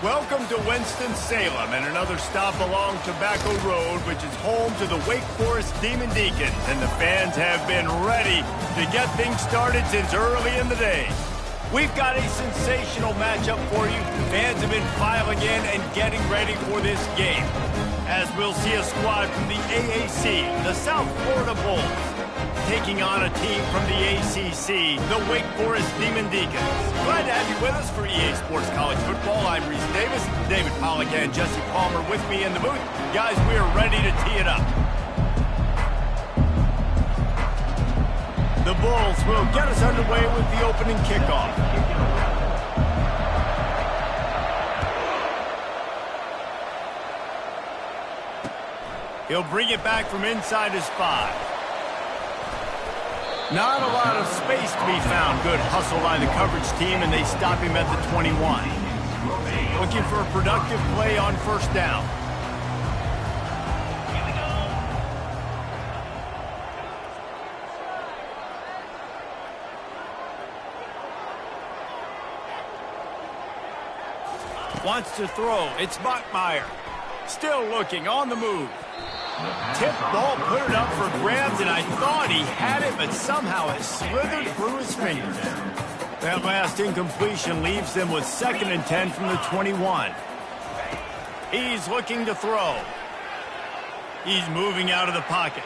Welcome to Winston-Salem and another stop along Tobacco Road, which is home to the Wake Forest Demon Deacons, and the fans have been ready to get things started since early in the day. We've got a sensational matchup for you. Fans have been filing in and getting ready for this game, as we'll see a squad from the AAC, the South Florida Bulls, taking on a team from the ACC, the Wake Forest Demon Deacons. Glad to have you with us for EA Sports College Football. I'm Reese Davis, David Pollack and Jesse Palmer with me in the booth. Guys, we are ready to tee it up. The Bulls will get us underway with the opening kickoff. He'll bring it back from inside his 5. Not a lot of space to be found. Good hustle by the coverage team, and they stop him at the 21. Looking for a productive play on first down. Wants to throw. It's Bachmeyer. Still looking, on the move. Tip ball, put it up for grabs, and I thought he had it, but somehow it slithered through his fingers. That last incompletion leaves them with 2nd and 10 from the 21. He's looking to throw. He's moving out of the pocket.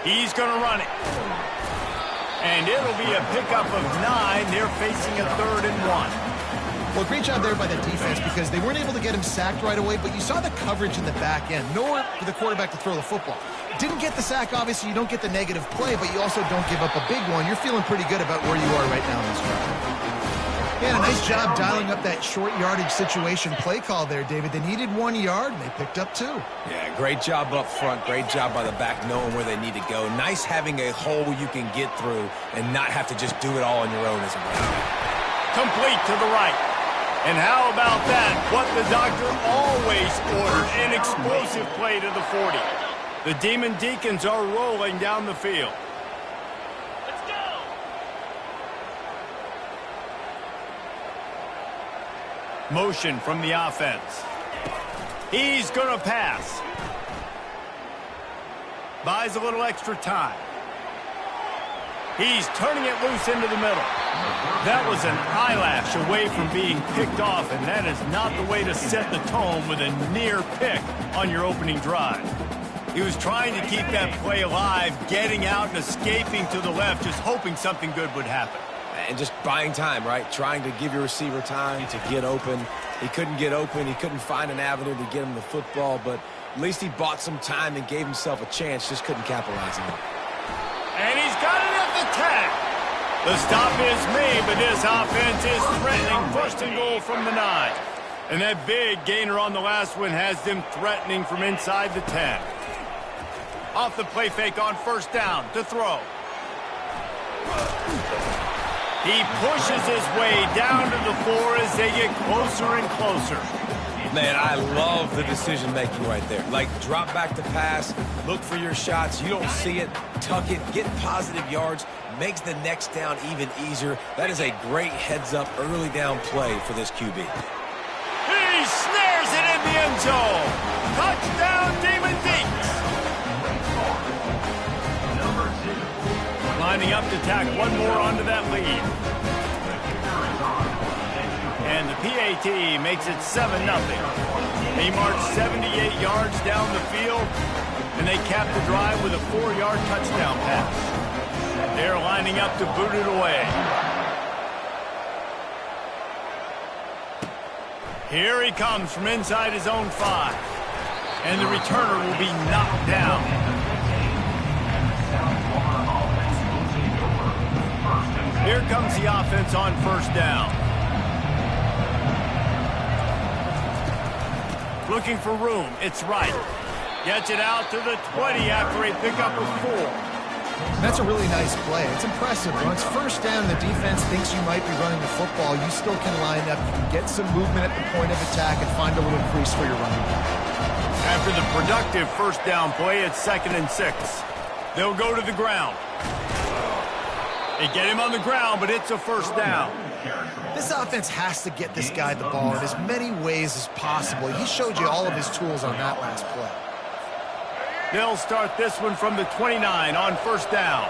He's going to run it. And it'll be a pickup of 9. They're facing a 3rd and 1. Well, great job there by the defense because they weren't able to get him sacked right away, but you saw the coverage in the back end. Nowhere for the quarterback to throw the football. Didn't get the sack, obviously. You don't get the negative play, but you also don't give up a big one. You're feeling pretty good about where you are right now in this drive. Yeah, a nice job dialing up that short yardage situation play call there, David. They needed 1 yard, and they picked up 2. Yeah, great job up front. Great job by the back knowing where they need to go. Nice having a hole you can get through and not have to just do it all on your own as a running back. Complete to the right. And how about that? What the doctor always ordered, an explosive play to the 40. The Demon Deacons are rolling down the field. Let's go! Motion from the offense. He's going to pass. Buys a little extra time. He's turning it loose into the middle. That was an eyelash away from being picked off, and that is not the way to set the tone with a near pick on your opening drive. He was trying to keep that play alive, getting out and escaping to the left, just hoping something good would happen. And just buying time, right? Trying to give your receiver time to get open. He couldn't get open. He couldn't find an avenue to get him the football, but at least he bought some time and gave himself a chance, just couldn't capitalize on it. And he's got it at the 10. The stop is made, but this offense is threatening 1st and goal from the 9. And that big gainer on the last one has them threatening from inside the 10. Off the play fake on first down to throw. He pushes his way down to the 4 as they get closer and closer. Man, I love the decision-making right there. Like, drop back to pass, look for your shots. You don't see it, tuck it, get positive yards, makes the next down even easier. That is a great heads-up early down play for this QB. He snares it in the end zone. Touchdown, Demon Deacons. Lining up to tack one more onto that lead. And the PAT makes it 7-0. They march 78 yards down the field, and they cap the drive with a 4-yard touchdown pass. They're lining up to boot it away. Here he comes from inside his own 5. And the returner will be knocked down. Here comes the offense on first down. Looking for room. It's right. Gets it out to the 20 after a pickup of 4. That's a really nice play. It's impressive. When it's first down, the defense thinks you might be running the football. You still can line up, get some movement at the point of attack, and find a little crease for your running back. After the productive first down play, it's 2nd and 6. They'll go to the ground. They get him on the ground, but it's a first down. This offense has to get this guy the ball in as many ways as possible. He showed you all of his tools on that last play. They'll start this one from the 29 on first down.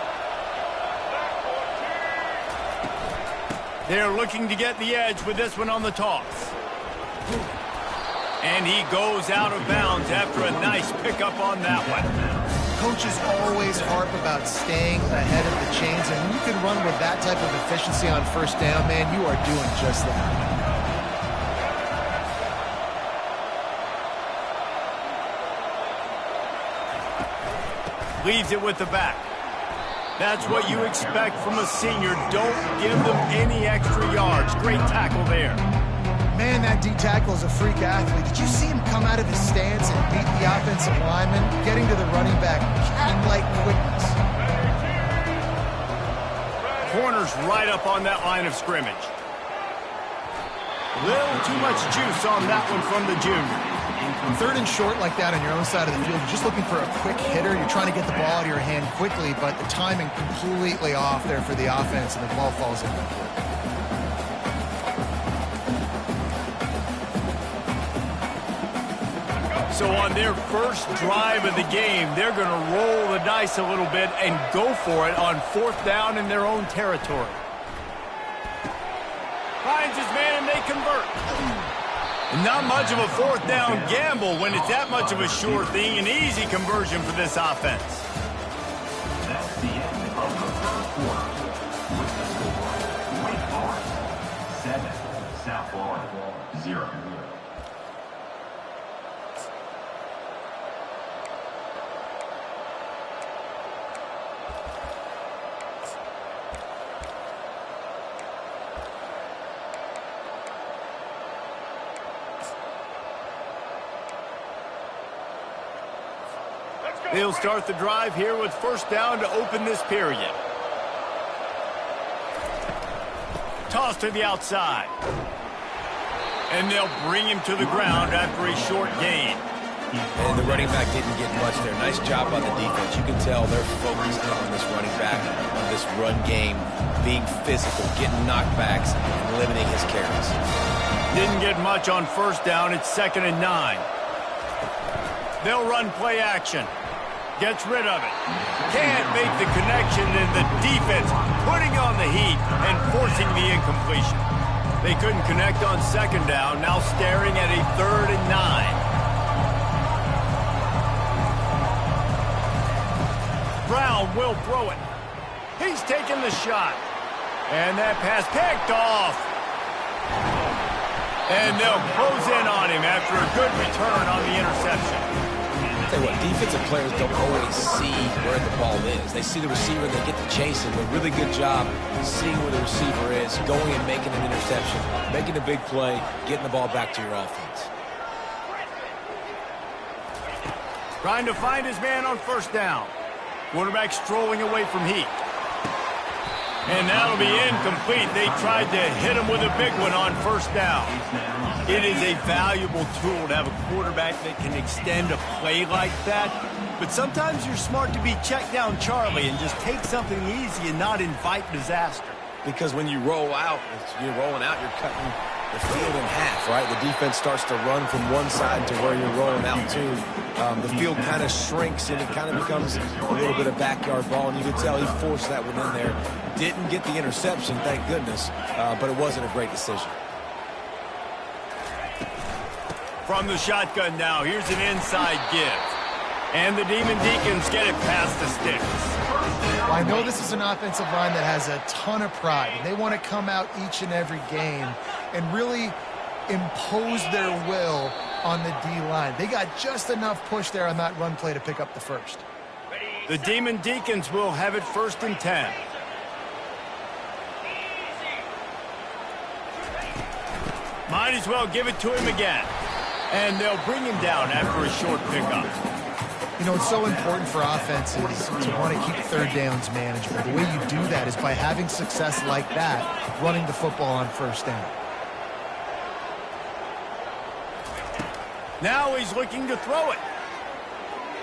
They're looking to get the edge with this one on the toss. And he goes out of bounds after a nice pickup on that one. Coaches always harp about staying ahead of the chains, and when you can run with that type of efficiency on first down, man, you are doing just that. Leaves it with the back. That's what you expect from a senior. Don't give them any extra yards. Great tackle there. Man, that D-tackle is a freak athlete. Did you see him come out of his stance and beat the offensive lineman, getting to the running back? Cat-like quickness. Corner's right up on that line of scrimmage. Little too much juice on that one from the junior. Third and short like that on your own side of the field, you're just looking for a quick hitter. You're trying to get the ball out of your hand quickly, but the timing completely off there for the offense, and the ball falls in. So on their first drive of the game, they're going to roll the dice a little bit and go for it on fourth down in their own territory. Finds his man and they convert. Not much of a fourth down gamble when it's that much of a sure thing. An easy conversion for this offense. That's the end of the first quarter. With the score, Wake Forest 7, South Florida 0. They'll start the drive here with first down to open this period. Toss to the outside. And they'll bring him to the ground after a short gain. And the running back didn't get much there. Nice job on the defense. You can tell they're focused on this running back, on this run game, being physical, getting knockbacks, and limiting his carries. Didn't get much on first down. It's 2nd and 9. They'll run play action. Gets rid of it. Can't make the connection, and the defense putting on the heat and forcing the incompletion. They couldn't connect on second down, now staring at a 3rd and 9. Brown will throw it. He's taking the shot. And that pass picked off. And they'll close in on him after a good return on the interception. Tell you what, defensive players don't always see where the ball is. They see the receiver, they get to chase him. A really good job seeing where the receiver is, going and making an interception, making a big play, getting the ball back to your offense. Trying to find his man on first down. Quarterback strolling away from heat. And that'll be incomplete. They tried to hit him with a big one on first down. It is a valuable tool to have a quarterback that can extend a play like that. But sometimes you're smart to be check down Charlie and just take something easy and not invite disaster. Because when you roll out, you're rolling out, you're cutting the field in half, right? The defense starts to run from one side to where you're rolling out to. The field kind of shrinks and it kind of becomes a little bit of backyard ball. And you can tell he forced that one in there. Didn't get the interception, thank goodness, but it wasn't a great decision. From the shotgun now, here's an inside give. And the Demon Deacons get it past the sticks. Well, I know this is an offensive line that has a ton of pride, and they want to come out each and every game and really impose their will on the D-line. They got just enough push there on that run play to pick up the first. The Demon Deacons will have it 1st and 10. Might as well give it to him again. And they'll bring him down after a short pickup. You know, it's so important for offenses to want to keep third downs manageable. The way you do that is by having success like that, running the football on first down. Now he's looking to throw it.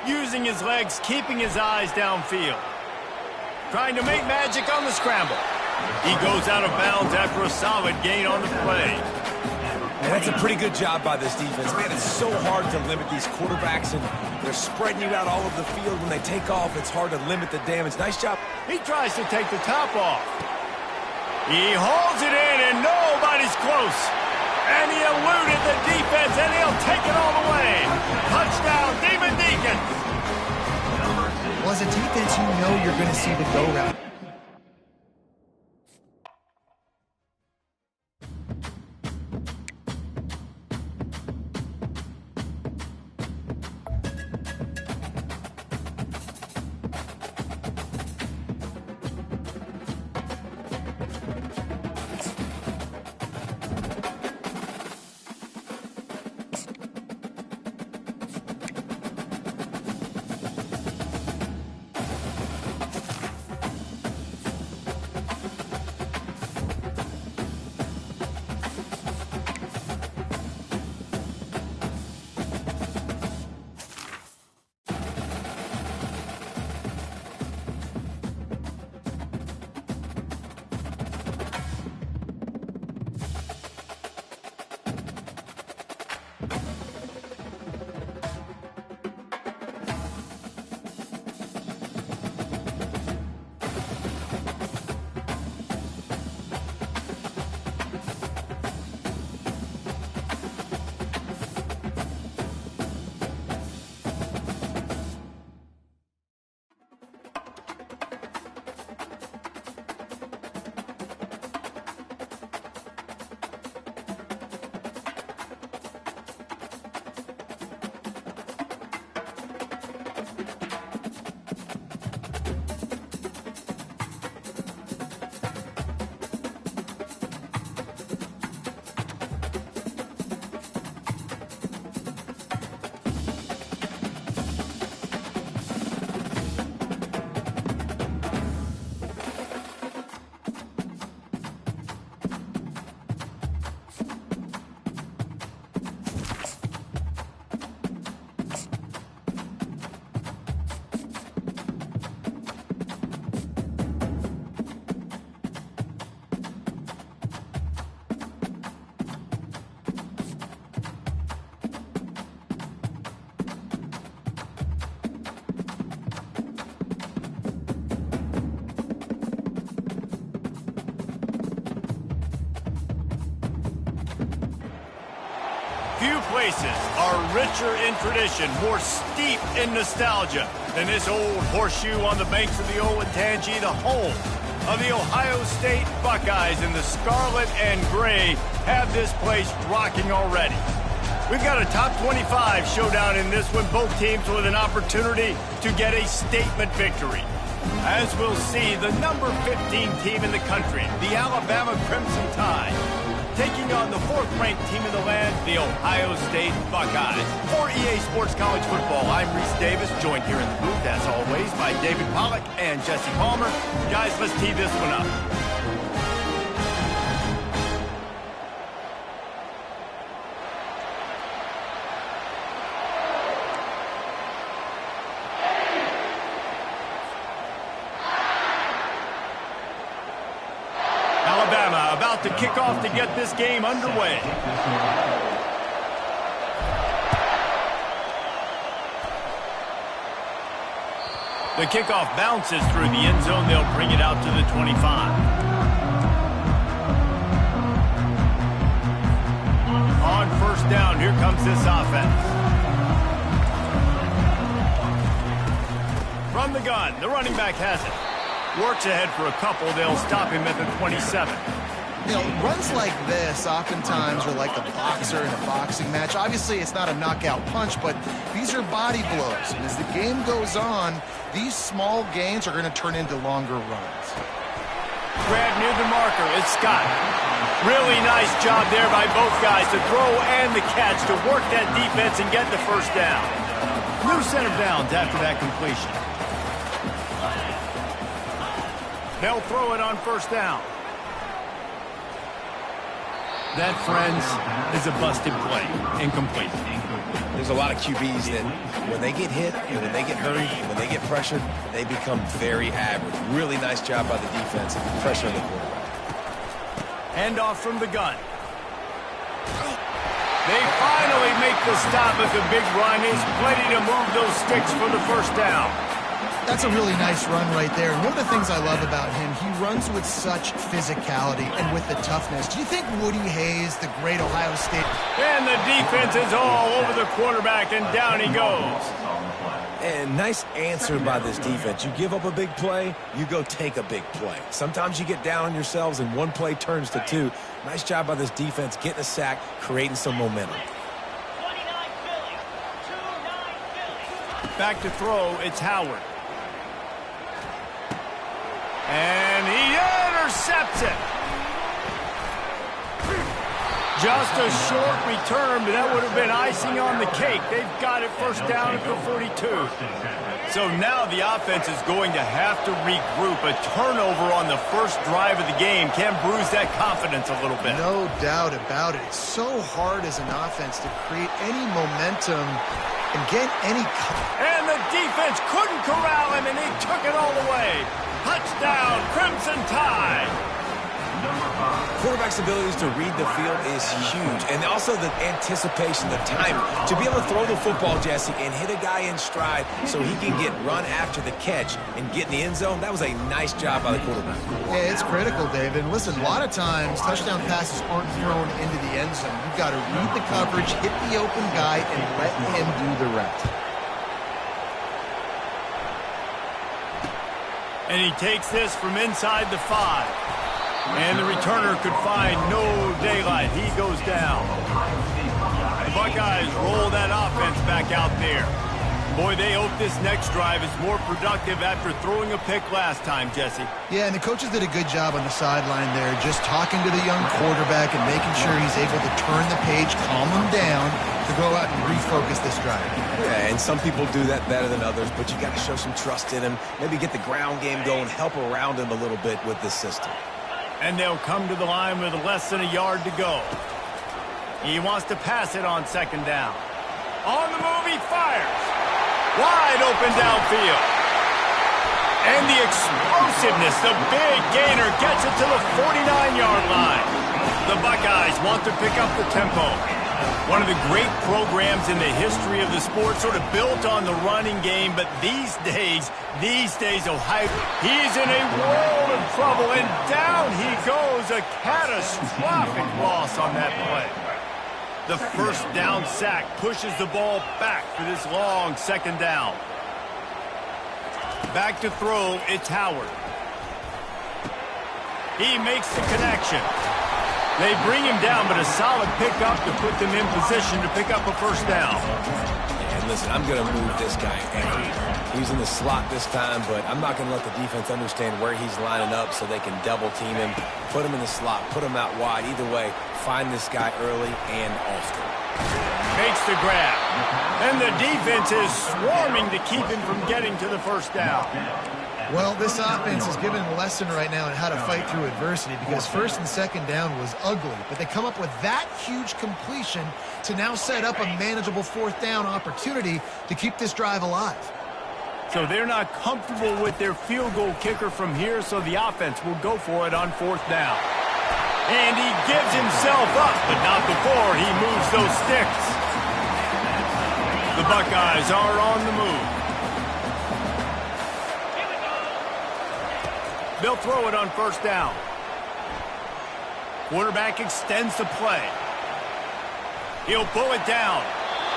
Using his legs, keeping his eyes downfield. Trying to make magic on the scramble. He goes out of bounds after a solid gain on the play. And that's a pretty good job by this defense. Man, it's so hard to limit these quarterbacks, and they're spreading you out all over the field. When they take off, it's hard to limit the damage. Nice job. He tries to take the top off. He holds it in, and nobody's close. And he eluded the defense, and he'll take it all the way. Touchdown, Demon Deacons. Well, as a defense, you know you're going to see the go route. Few places are richer in tradition, more steep in nostalgia than this old horseshoe on the banks of the Olentangy, the home of the Ohio State Buckeyes, and the scarlet and gray have this place rocking already. We've got a top 25 showdown in this one, both teams with an opportunity to get a statement victory. As we'll see, the number 15 team in the country, the Alabama Crimson Tide, taking on the fourth-ranked team in the land, the Ohio State Buckeyes. For EA Sports College Football, I'm Reese Davis, joined here in the booth, as always, by David Pollack and Jesse Palmer. Guys, let's tee this one up. Alabama about to kick off to get this game underway. The kickoff bounces through the end zone. They'll bring it out to the 25. On first down, here comes this offense. From the gun, the running back has it. Works ahead for a couple. They'll stop him at the 27. You know, runs like this oftentimes are like a boxer in a boxing match. Obviously, it's not a knockout punch, but these are body blows. And as the game goes on, these small gains are going to turn into longer runs. Grab near the marker. It's Scott. Really nice job there by both guys to throw and the catch to work that defense and get the first down. New set of downs after that completion. They'll throw it on first down. That, friends, is a busted play. Incomplete. There's a lot of QBs that when they get hit and when they get hurried and when they get pressured, they become very average. Really nice job by the defense pressuring the quarterback. Handoff from the gun. They finally make the stop as the big run is plenty to move those sticks for the first down. That's a really nice run right there. And one of the things I love about him, he runs with such physicality and with the toughness. Do you think Woody Hayes, the great Ohio State... And the defense is all over the quarterback, and down he goes. And nice answer by this defense. You give up a big play, you go take a big play. Sometimes you get down on yourselves and one play turns to two. Nice job by this defense getting a sack, creating some momentum. Back to throw, it's Howard. And he intercepts it. Just a short return, but that would have been icing on the cake. They've got it first down at the 42. So now the offense is going to have to regroup. A turnover on the first drive of the game can bruise that confidence a little bit. No doubt about it. It's so hard as an offense to create any momentum and get any... And the defense couldn't corral him, and he took it all the way. Touchdown, Crimson Tide. Quarterback's abilities to read the field is huge. And also the anticipation, the timing. To be able to throw the football, Jesse, and hit a guy in stride so he can get run after the catch and get in the end zone, that was a nice job by the quarterback. Yeah, it's critical, David. And listen, a lot of times touchdown passes aren't thrown into the end zone. You've got to read the coverage, hit the open guy, and let him do the rest. And he takes this from inside the 5. And the returner could find no daylight. He goes down. The Buckeyes roll that offense back out there. Boy, they hope this next drive is more productive after throwing a pick last time, Jesse. Yeah, and the coaches did a good job on the sideline there, just talking to the young quarterback and making sure he's able to turn the page, calm him down, to go out and refocus this drive. Yeah, and some people do that better than others, but you got to show some trust in him, maybe get the ground game going, help around him a little bit with this system. And they'll come to the line with less than a yard to go. He wants to pass it on second down. On the move, he fires. Wide open downfield. And the explosiveness, the big gainer gets it to the 49-yard line. The Buckeyes want to pick up the tempo. One of the great programs in the history of the sport, sort of built on the running game, but these days, Ohio, he's in a world of trouble, and down he goes, a catastrophic loss on that play. The first down sack pushes the ball back for this long second down. Back to throw, it's Howard. He makes the connection. They bring him down, but a solid pickup to put them in position to pick up a first down. And listen, I'm going to move this guy anywhere. He's in the slot this time, but I'm not going to let the defense understand where he's lining up so they can double team him, put him in the slot, put him out wide. Either way, find this guy early and often. Makes the grab. And the defense is swarming to keep him from getting to the first down. Well, this offense is giving a lesson right now on how to fight through adversity, because first and second down was ugly, but they come up with that huge completion to now set up a manageable fourth down opportunity to keep this drive alive. So they're not comfortable with their field goal kicker from here, so the offense will go for it on fourth down. And he gives himself up, but not before he moves those sticks. The Buckeyes are on the move. They'll throw it on first down. Quarterback extends the play. He'll pull it down.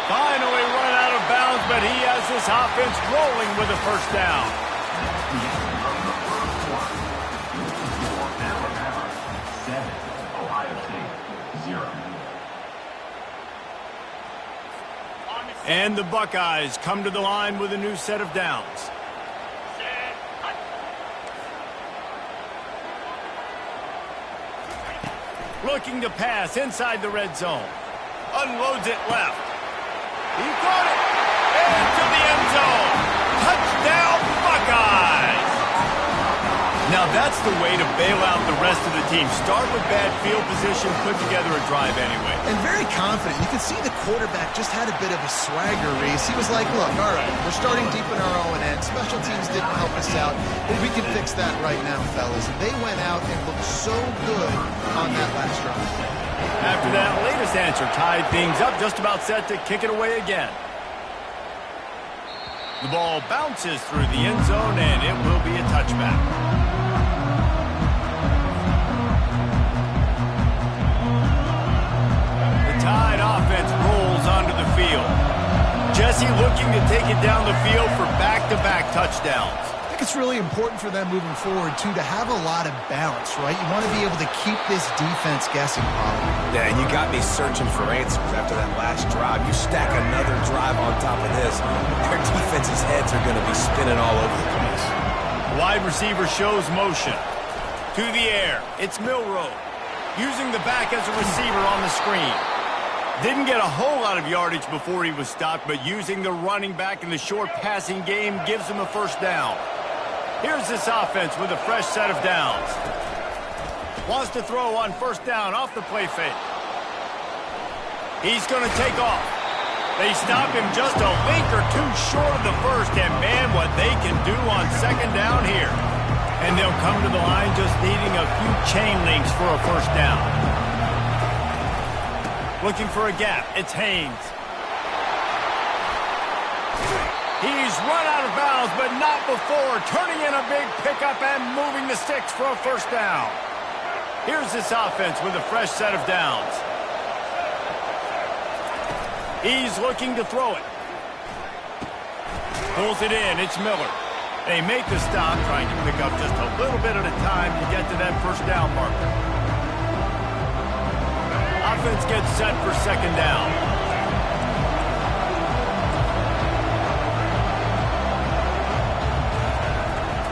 Finally run out of bounds, but he has this offense rolling with a first down. And the Buckeyes come to the line with a new set of downs. Looking to pass inside the red zone. Unloads it left. He caught it. Into the end zone. Touchdown, Buckeyes. Now That's the way to bail out the rest of the team. Start with bad field position, put together a drive anyway. And very confident. You could see the quarterback just had a bit of a swagger, Reese. He was like, look, all right, we're starting deep in our own end. Special teams didn't help us out, but we can fix that right now, fellas. And they went out and looked so good on that last drive. After that latest answer tied things up, just about set to kick it away again. The ball bounces through the end zone, and it will be a touchback. The Tide offense rolls onto the field. Jesse looking to take it down the field for back-to-back touchdowns. I think it's really important for them moving forward, too, to have a lot of balance, right? You want to be able to keep this defense guessing, Bob. Yeah, and you got me searching for answers after that last drive. You stack another drive on top of this, their defense's heads are going to be spinning all over the place. Wide receiver shows motion. To the air, it's Milroe. Using the back as a receiver on the screen. Didn't get a whole lot of yardage before he was stopped, but using the running back in the short passing game gives him a first down. Here's this offense with a fresh set of downs. Wants to throw on first down off the play fake. He's going to take off. They stop him just a link or two short of the first, and man, what they can do on second down here. And they'll come to the line just needing a few chain links for a first down. Looking for a gap. It's Haynes. He's run out of bounds, but not before. Turning in a big pickup and moving the sticks for a first down. Here's this offense with a fresh set of downs. He's looking to throw it. Pulls it in. It's Miller. They make the stop, trying to pick up just a little bit at a time to get to that first down marker. Offense gets set for second down.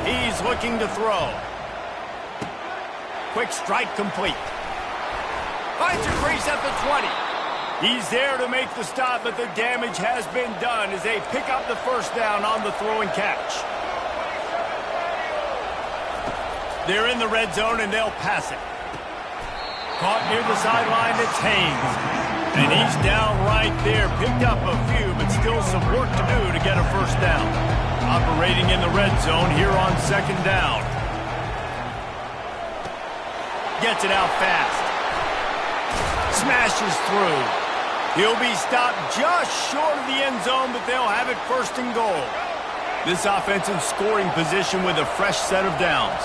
He's looking to throw. Quick strike complete. Finds a crease at the 20. He's there to make the stop, but the damage has been done as they pick up the first down on the throw and catch. They're in the red zone, and they'll pass it. Caught near the sideline, it's Haynes. And he's down right there. Picked up a few, but still some work to do to get a first down. Operating in the red zone here on second down. Gets it out fast. Smashes through. He'll be stopped just short of the end zone, but they'll have it first and goal. This offense in scoring position with a fresh set of downs.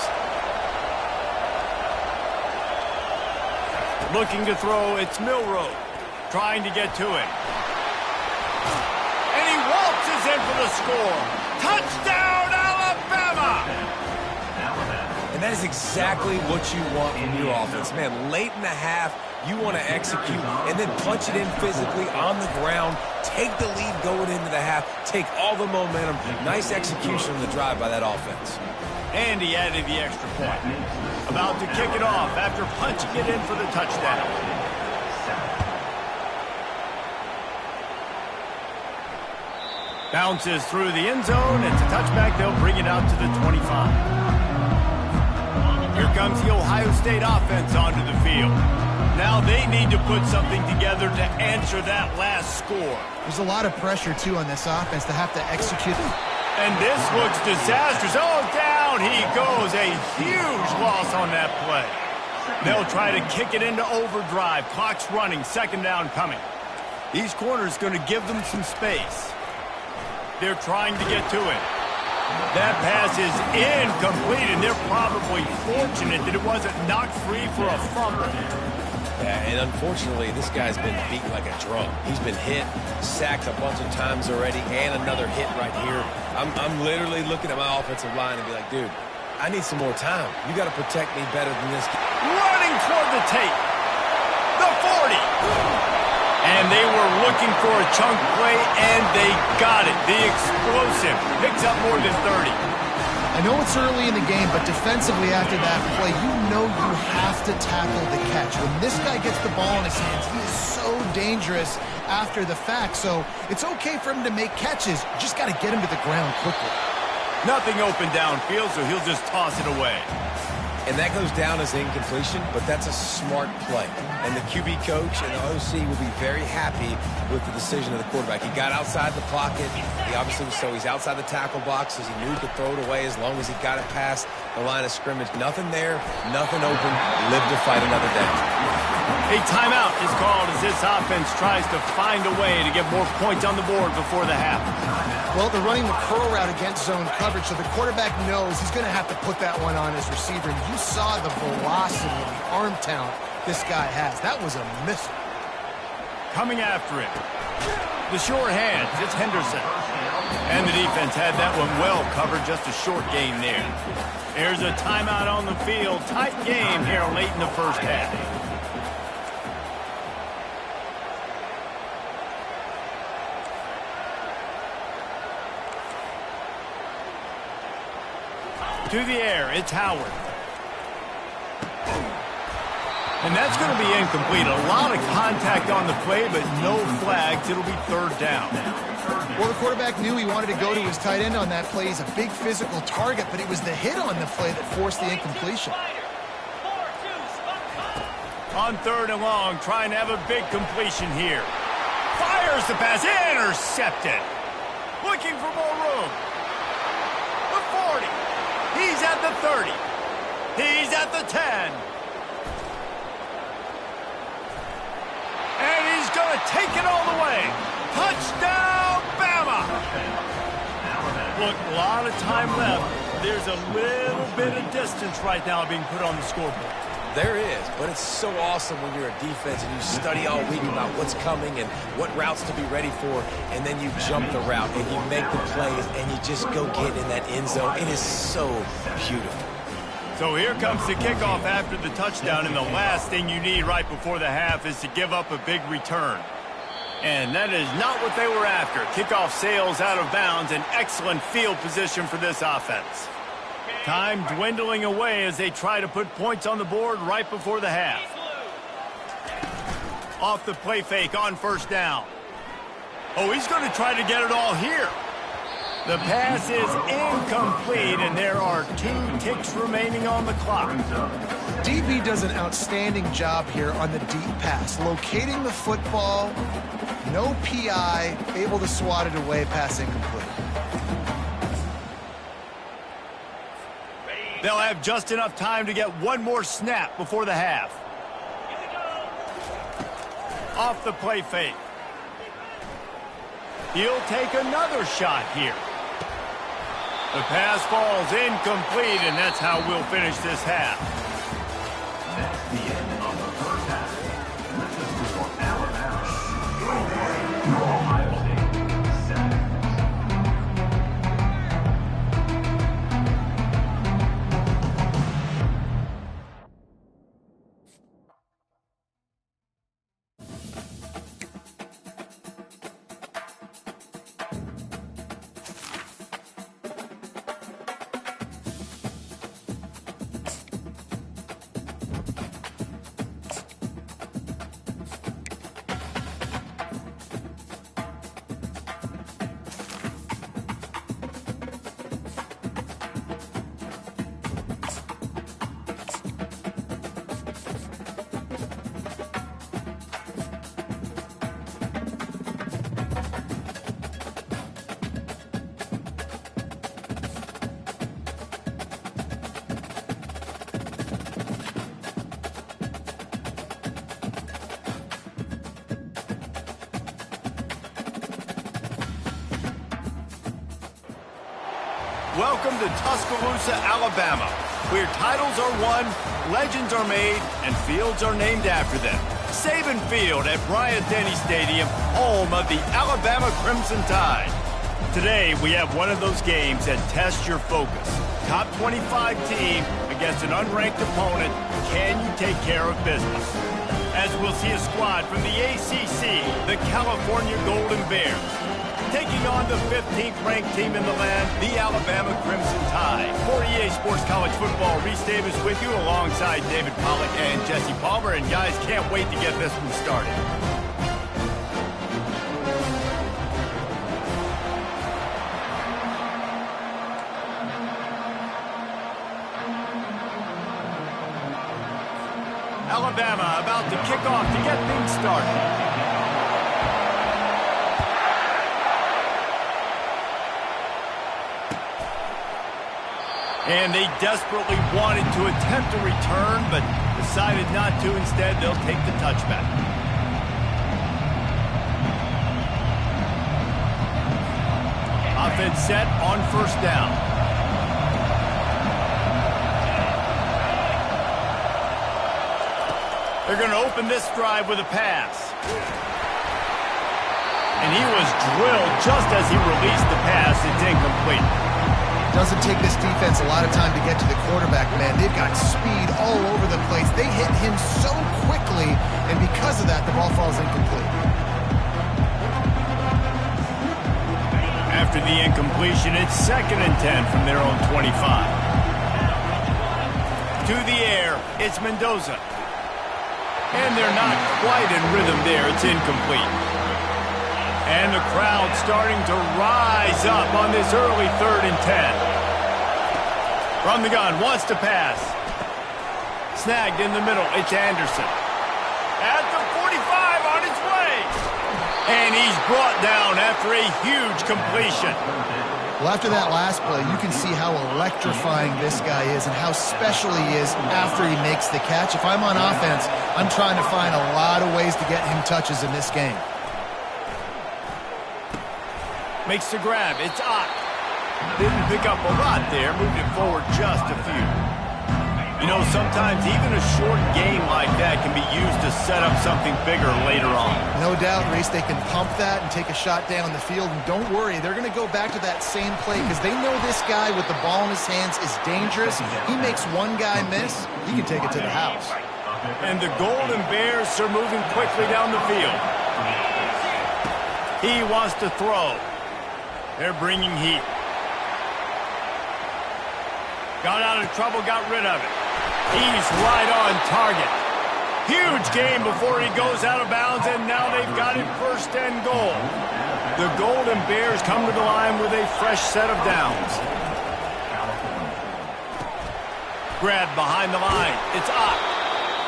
Looking to throw, it's Milroe. Trying to get to it. And he waltzes in for the score. Touchdown, Alabama! And that is exactly what you want from your offense. Man, late in the half, you want to execute and then punch it in physically on the ground, take the lead going into the half, take all the momentum. Nice execution on the drive by that offense. And he added the extra point. About to kick it off after punching it in for the touchdown. Bounces through the end zone. It's a touchback. They'll bring it out to the 25. Here comes the Ohio State offense onto the field. Now they need to put something together to answer that last score. There's a lot of pressure, too, on this offense to have to execute. And this looks disastrous. Oh, down he goes. A huge loss on that play. They'll try to kick it into overdrive. Clock's running. Second down coming. These corners going to give them some space. They're trying to get to it. That pass is incomplete, and they're probably fortunate that it wasn't knocked free for a fumble. Yeah, and unfortunately, this guy's been beat like a drum. He's been hit, sacked a bunch of times already, and another hit right here. I'm literally looking at my offensive line and be like, dude, I need some more time. You got to protect me better than this. Running toward the tape. The 40. And they were looking for a chunk play, and they got it. The explosive picks up more than 30. I know it's early in the game, but defensively after that play, you know you have to tackle the catch. When this guy gets the ball in his hands, he is so dangerous after the fact. So it's okay for him to make catches. You just got to get him to the ground quickly. Nothing open downfield, so he'll just toss it away. And that goes down as incompletion, but that's a smart play. And the QB coach and the OC will be very happy with the decision of the quarterback. He got outside the pocket. He obviously he's outside the tackle box as he knew he could throw it away as long as he got it past the line of scrimmage. Nothing there, nothing open. Live to fight another day. A timeout is called as this offense tries to find a way to get more points on the board before the half. Well, they're running the curl route against zone coverage, so the quarterback knows he's going to have to put that one on his receiver. And you saw the velocity and the arm talent this guy has. That was a missile. Coming after it. The sure hands, it's Henderson. And the defense had that one well covered, just a short gain there. There's a timeout on the field. Tight game here late in the first half. To the air, it's Howard. And that's going to be incomplete. A lot of contact on the play, but no flags. It'll be third down. Well, the quarterback knew he wanted to go to his tight end on that play. He's a big physical target, but it was the hit on the play that forced the incompletion. On third and long, trying to have a big completion here. Fires the pass, intercepted. Looking for more room. The 40. He's at the 30. He's at the 10. And he's going to take it all the way. Touchdown, Bama! Look, a lot of time left. There's a little bit of distance right now being put on the scoreboard. There is, but it's so awesome when you're a defense and you study all week about what's coming and what routes to be ready for, and then you jump the route and you make the plays and you just go get in that end zone. It is so beautiful. So here comes the kickoff after the touchdown, and the last thing you need right before the half is to give up a big return. And that is not what they were after. Kickoff sails out of bounds, an excellent field position for this offense. Time dwindling away as they try to put points on the board right before the half. Off the play fake on first down. Oh, he's going to try to get it all here. The pass is incomplete, and there are 2 ticks remaining on the clock. DB does an outstanding job here on the deep pass, locating the football, no PI, able to swat it away, pass incomplete. They'll have just enough time to get one more snap before the half. Off the play fake. He'll take another shot here. The pass falls incomplete, and that's how we'll finish this half. That's the end of the first half. This is for Alabama. Ohio State 7. Welcome to Tuscaloosa, Alabama, where titles are won, legends are made, and fields are named after them. Saban Field at Bryant-Denny Stadium, home of the Alabama Crimson Tide. Today, we have one of those games that tests your focus. Top 25 team against an unranked opponent. Can you take care of business? As we'll see a squad from the ACC, the California Golden Bears, taking on the 15th ranked team in the land, the Alabama Crimson Tide. For EA Sports College Football, Reese Davis with you alongside David Pollack and Jesse Palmer. And guys, can't wait to get this one started. Alabama about to kick off to get things started. And they desperately wanted to attempt a return, but decided not to. Instead, they'll take the touchback. Offense set on first down. They're going to open this drive with a pass. And he was drilled just as he released the pass. It's incomplete. Doesn't take this defense a lot of time to get to the quarterback, man. They've got speed all over the place. They hit him so quickly, and because of that, the ball falls incomplete. After the incompletion, it's 2nd and 10 from their own 25. To the air, it's Mendoza. And they're not quite in rhythm there. It's incomplete. And the crowd starting to rise up on this early 3rd and 10. From the gun, wants to pass. Snagged in the middle, it's Anderson. At the 45, on his way. And he's brought down after a huge completion. Well, after that last play, you can see how electrifying this guy is and how special he is after he makes the catch. If I'm on offense, I'm trying to find a lot of ways to get him touches in this game. Makes the grab. It's Ott. Didn't pick up a lot there. Moved it forward just a few. You know, sometimes even a short game like that can be used to set up something bigger later on. No doubt, Reese, they can pump that and take a shot down the field. And don't worry, they're going to go back to that same play because they know this guy with the ball in his hands is dangerous. He makes one guy miss, he can take it to the house. And the Golden Bears are moving quickly down the field. He wants to throw. They're bringing heat. Got out of trouble, got rid of it. He's right on target. Huge game before he goes out of bounds, and now they've got it 1st and goal. The Golden Bears come to the line with a fresh set of downs. Grab behind the line. It's Ott.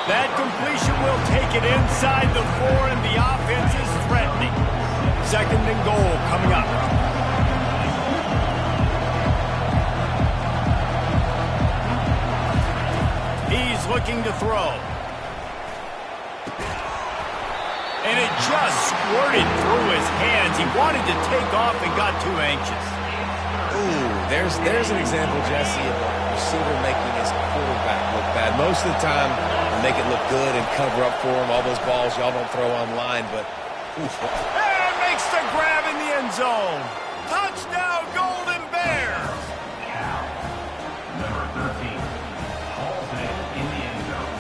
That completion will take it inside the 4, and the offense is threatening. 2nd and goal coming up. He's looking to throw. And it just squirted through his hands. He wanted to take off and got too anxious. Ooh, there's an example, Jesse, of a receiver making his quarterback look bad. Most of the time, they make it look good and cover up for him. All those balls y'all don't throw online, but... Oof. And makes the grab in the end zone. Touchdown, Golden Bears! Number 13. In the end zone.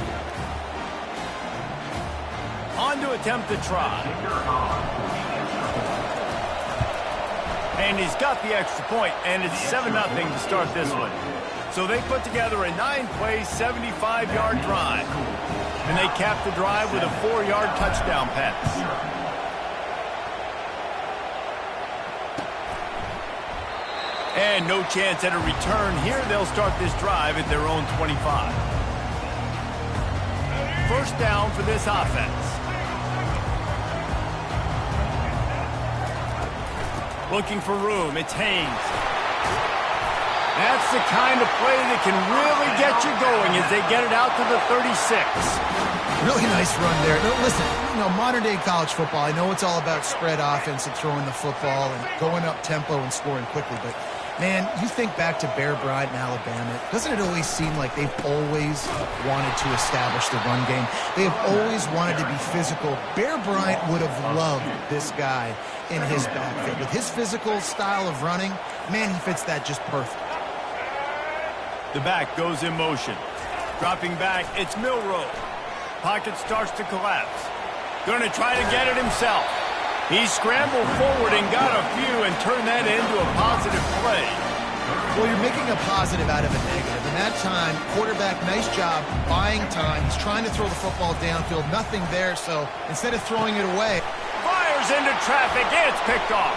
On to attempt the try. And he's got the extra point, and it's 7-0 to start this one. So they put together a 9-play, 75-yard drive. And they cap the drive with a 4-yard touchdown pass. And no chance at a return here. They'll start this drive at their own 25. 1st down for this offense. Looking for room. It's Haynes. That's the kind of play that can really get you going as they get it out to the 36. Really nice run there. No, listen, modern-day college football, I know it's all about spread offense and throwing the football and going up tempo and scoring quickly, but man, you think back to Bear Bryant in Alabama, doesn't it always seem like they've always wanted to establish the run game? They have always wanted to be physical. Bear Bryant would have loved this guy in his backfield. With his physical style of running, man, he fits that just perfect. The back goes in motion. Dropping back, it's Milroe. Pocket starts to collapse. Going to try to get it himself. He scrambled forward and got a few and turned that into a positive play. Well, you're making a positive out of a negative. And that time, quarterback, nice job buying time. He's trying to throw the football downfield. Nothing there, so instead of throwing it away. Fires into traffic. It's picked off.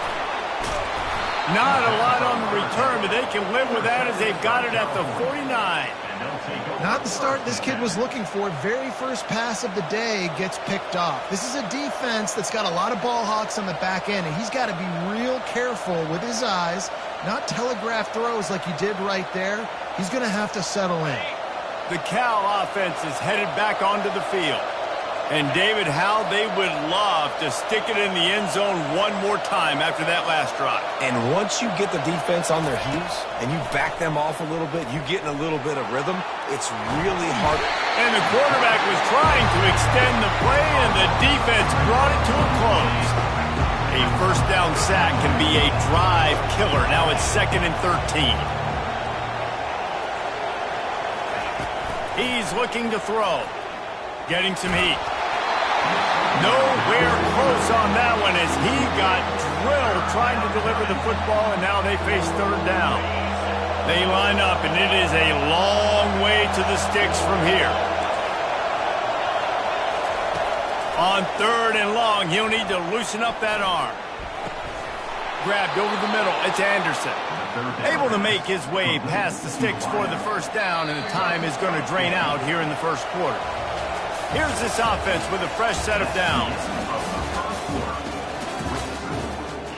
Not a lot on the return, but they can live with that as they've got it at the 49. Not the start this kid was looking for. Very first pass of the day gets picked off. This is a defense that's got a lot of ball hawks on the back end, and he's got to be real careful with his eyes, not telegraph throws like he did right there. He's going to have to settle in. The Cal offense is headed back onto the field. And David, how they would love to stick it in the end zone one more time after that last drive. And once you get the defense on their heels and you back them off a little bit, you get in a little bit of rhythm, it's really hard. And the quarterback was trying to extend the play, and the defense brought it to a close. A first down sack can be a drive killer. Now it's 2nd and 13. He's looking to throw. Getting some heat. Nowhere close on that one as he got drilled trying to deliver the football, and now they face 3rd down. They line up, and it is a long way to the sticks from here. On 3rd and long, he'll need to loosen up that arm. Grabbed over the middle. It's Anderson. Able to make his way past the sticks for the first down, and the time is going to drain out here in the first quarter. Here's this offense with a fresh set of downs.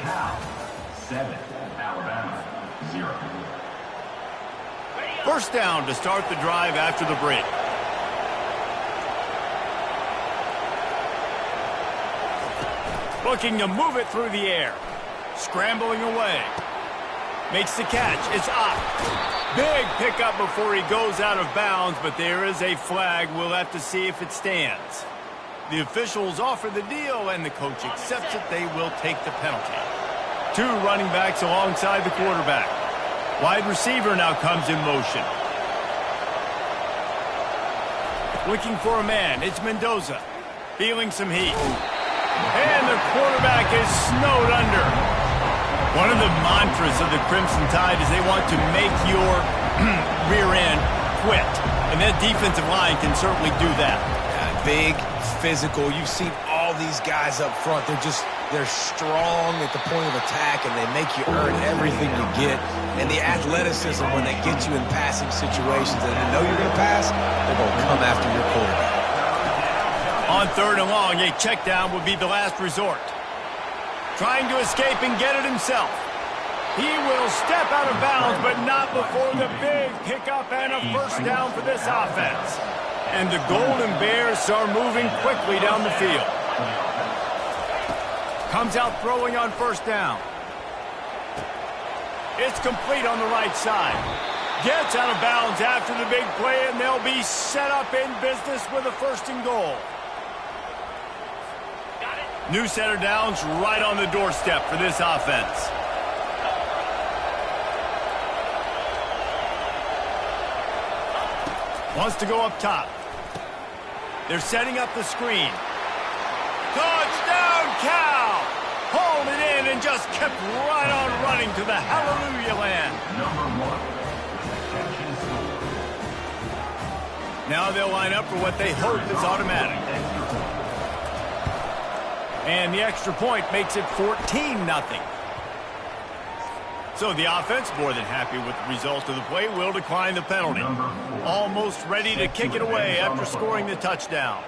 Cal 7, Alabama 0. First down to start the drive after the break. Looking to move it through the air. Scrambling away. Makes the catch. It's up. Big pickup before he goes out of bounds, but there is a flag. We'll have to see if it stands. The officials offer the deal, and the coach accepts it. They will take the penalty. 2 running backs alongside the quarterback. Wide receiver now comes in motion. Looking for a man. It's Mendoza. Feeling some heat. And the quarterback is snowed under. One of the mantras of the Crimson Tide is they want to make your rear end quit. And that defensive line can certainly do that. Big, physical. You've seen all these guys up front. They're strong at the point of attack, and they make you earn everything you get. And the athleticism, when they get you in passing situations and they know you're going to pass, they're going to come after your quarterback. On 3rd and long, a check down would be the last resort. Trying to escape and get it himself. He will step out of bounds, but not before the big pickup and a first down for this offense. And the Golden Bears are moving quickly down the field. Comes out throwing on first down. It's complete on the right side. Gets out of bounds after the big play, and they'll be set up in business with a 1st and goal. New set of downs right on the doorstep for this offense. Wants to go up top. They're setting up the screen. Touchdown, Cal! Hauled it in and just kept right on running to the hallelujah land. Number 1. Now they'll line up for what they hope is automatic. And the extra point makes it 14-0. So the offense, more than happy with the result of the play, will decline the penalty. Almost ready to kick it away after scoring the touchdown.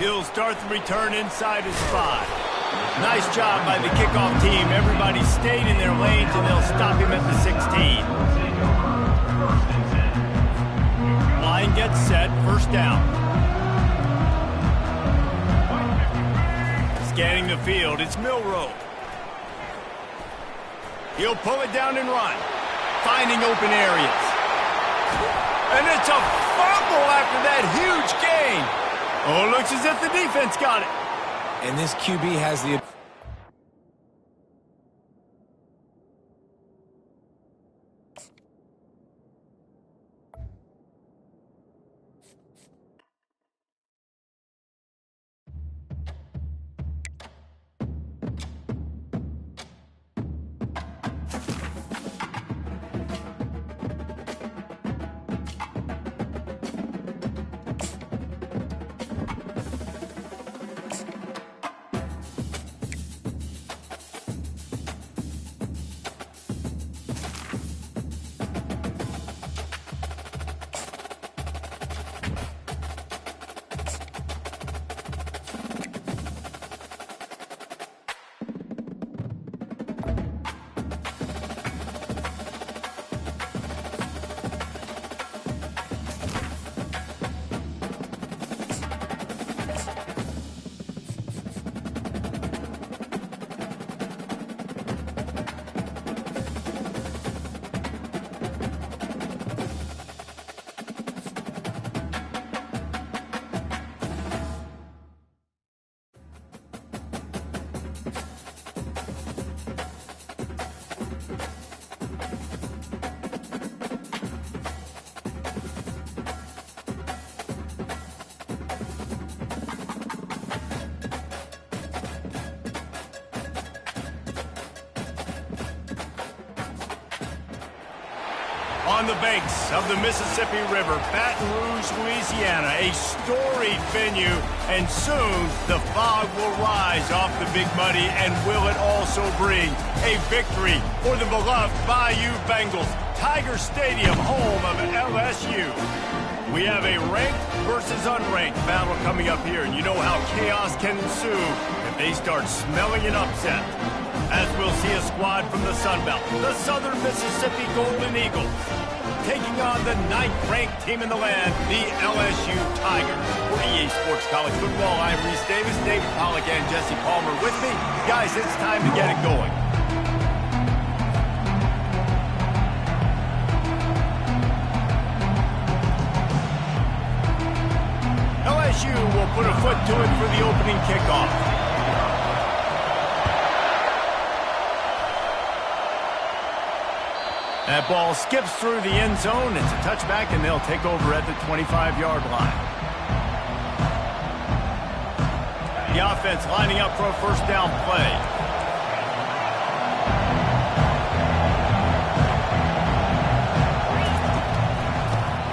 He'll start the return inside his 5. Nice job by the kickoff team. Everybody stayed in their lanes, and they'll stop him at the 16. Line gets set, first down. Scanning the field, it's Milroe. He'll pull it down and run, finding open areas. And it's a fumble after that huge gain. Oh, looks as if the defense got it. And this QB has the... On the banks of the Mississippi River, Baton Rouge, Louisiana, a storied venue, and soon the fog will rise off the Big Muddy, and will it also bring a victory for the beloved Bayou Bengals. Tiger Stadium, home of LSU. We have a ranked versus unranked battle coming up here, and you know how chaos can ensue if they start smelling an upset. As we'll see a squad from the Sun Belt, the Southern Mississippi Golden Eagles, taking on the 9th-ranked team in the land, the LSU Tigers. For EA Sports College Football, I'm Reese Davis, David Pollack, and Jesse Palmer with me. Guys, it's time to get it going. LSU will put a foot to it for the opening kickoff. That ball skips through the end zone. It's a touchback, and they'll take over at the 25-yard line. The offense lining up for a first down play.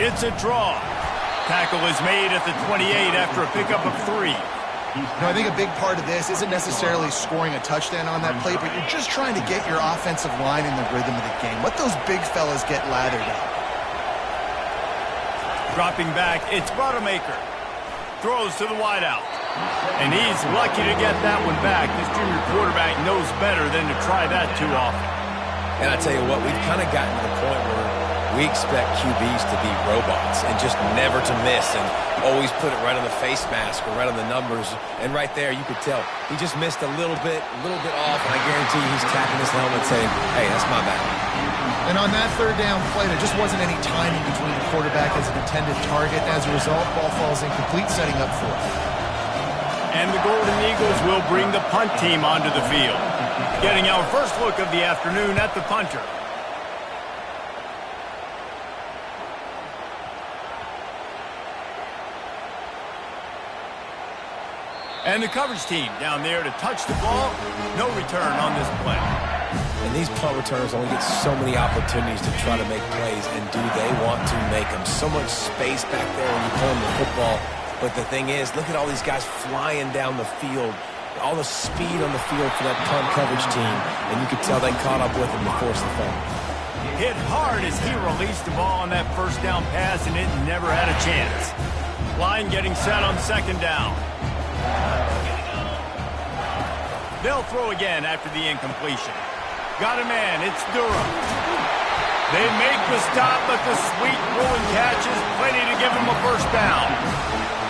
It's a draw. Tackle is made at the 28 after a pickup of 3. No, I think a big part of this isn't necessarily scoring a touchdown on that play, but you're just trying to get your offensive line in the rhythm of the game. Let those big fellas get lathered up. Dropping back, it's Rodemaker. Throws to the wideout. And he's lucky to get that one back. This junior quarterback knows better than to try that too often. And I tell you what, we've kind of gotten to the point where we expect QBs to be robots and just never to miss and always put it right on the face mask or right on the numbers. And right there, you could tell he just missed a little bit off, and I guarantee you he's tapping his helmet saying, hey, that's my bad. And on that third down play, there just wasn't any timing between the quarterback as an intended target. As a result, ball falls incomplete, setting up for it. And the Golden Eagles will bring the punt team onto the field. Getting our first look of the afternoon at the punter. And the coverage team down there to touch the ball. No return on this play. And these punt returners only get so many opportunities to try to make plays, and do they want to make them? So much space back there when you pull them the football. But the thing is, look at all these guys flying down the field. All the speed on the field for that punt coverage team. And you could tell they caught up with him to force the fumble. Hit hard as he released the ball on that first down pass, and it never had a chance. Line getting set on second down. They'll throw again after the incompletion. Got a man, it's Durham. They make the stop, but the sweet rolling catch is plenty to give them a first down.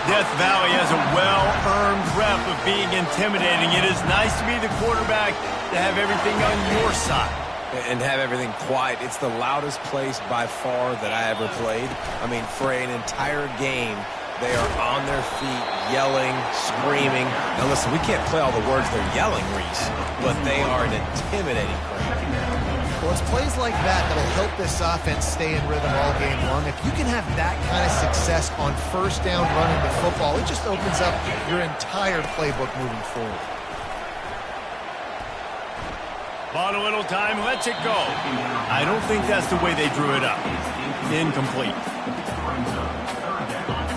Death Valley has a well-earned rep of being intimidating. It is nice to be the quarterback, to have everything on your side. And have everything quiet. It's the loudest place by far that I ever played. I mean, for an entire game, they are on their feet, yelling, screaming. Now listen, we can't play all the words they're yelling, Reese, but they are an intimidating crowd. Well, it's plays like that that'll help this offense stay in rhythm all game long. If you can have that kind of success on first down running the football, it just opens up your entire playbook moving forward. Bought a little time, lets it go. I don't think that's the way they drew it up. Incomplete.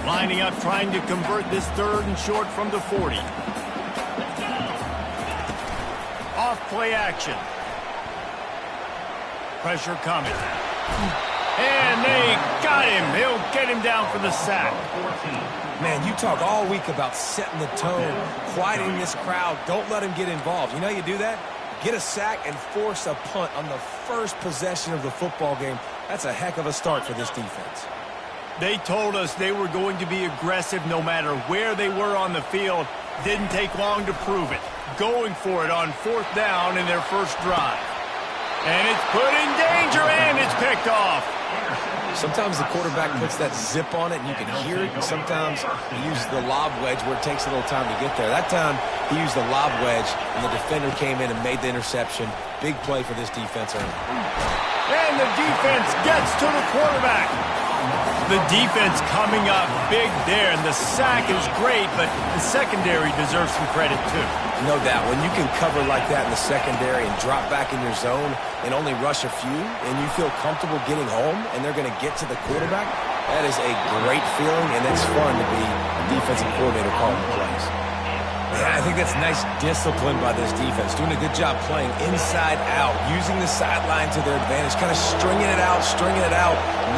Lining up, trying to convert this third and short from the 40. Off play action. Pressure coming. And they got him. He'll get him down for the sack. Man, you talk all week about setting the tone, quieting this crowd. Don't let him get involved. You know how you do that? Get a sack and force a punt on the first possession of the football game. That's a heck of a start for this defense. They told us they were going to be aggressive no matter where they were on the field. Didn't take long to prove it. Going for it on fourth down in their first drive. And it's put in danger, and it's picked off. Sometimes the quarterback puts that zip on it, and you can hear it. And sometimes he uses the lob wedge where it takes a little time to get there. That time, he used the lob wedge, and the defender came in and made the interception. Big play for this defense early. And the defense gets to the quarterback. The defense coming up big there, and the sack is great, but the secondary deserves some credit too. No doubt. When you can cover like that in the secondary and drop back in your zone and only rush a few, and you feel comfortable getting home, and they're going to get to the quarterback, that is a great feeling, and it's fun to be a defensive coordinator calling the plays. Yeah, I think that's nice discipline by this defense, doing a good job playing inside out, using the sideline to their advantage, kind of stringing it out,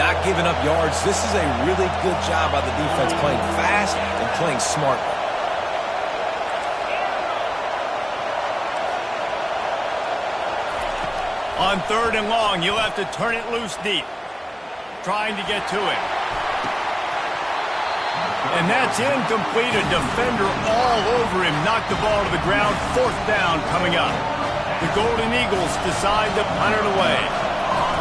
not giving up yards. This is a really good job by the defense, playing fast and playing smart. On 3rd and long, you'll have to turn it loose deep, trying to get to it. And that's incomplete. A defender all over him. Knocked the ball to the ground. 4th down coming up. The Golden Eagles decide to punt it away.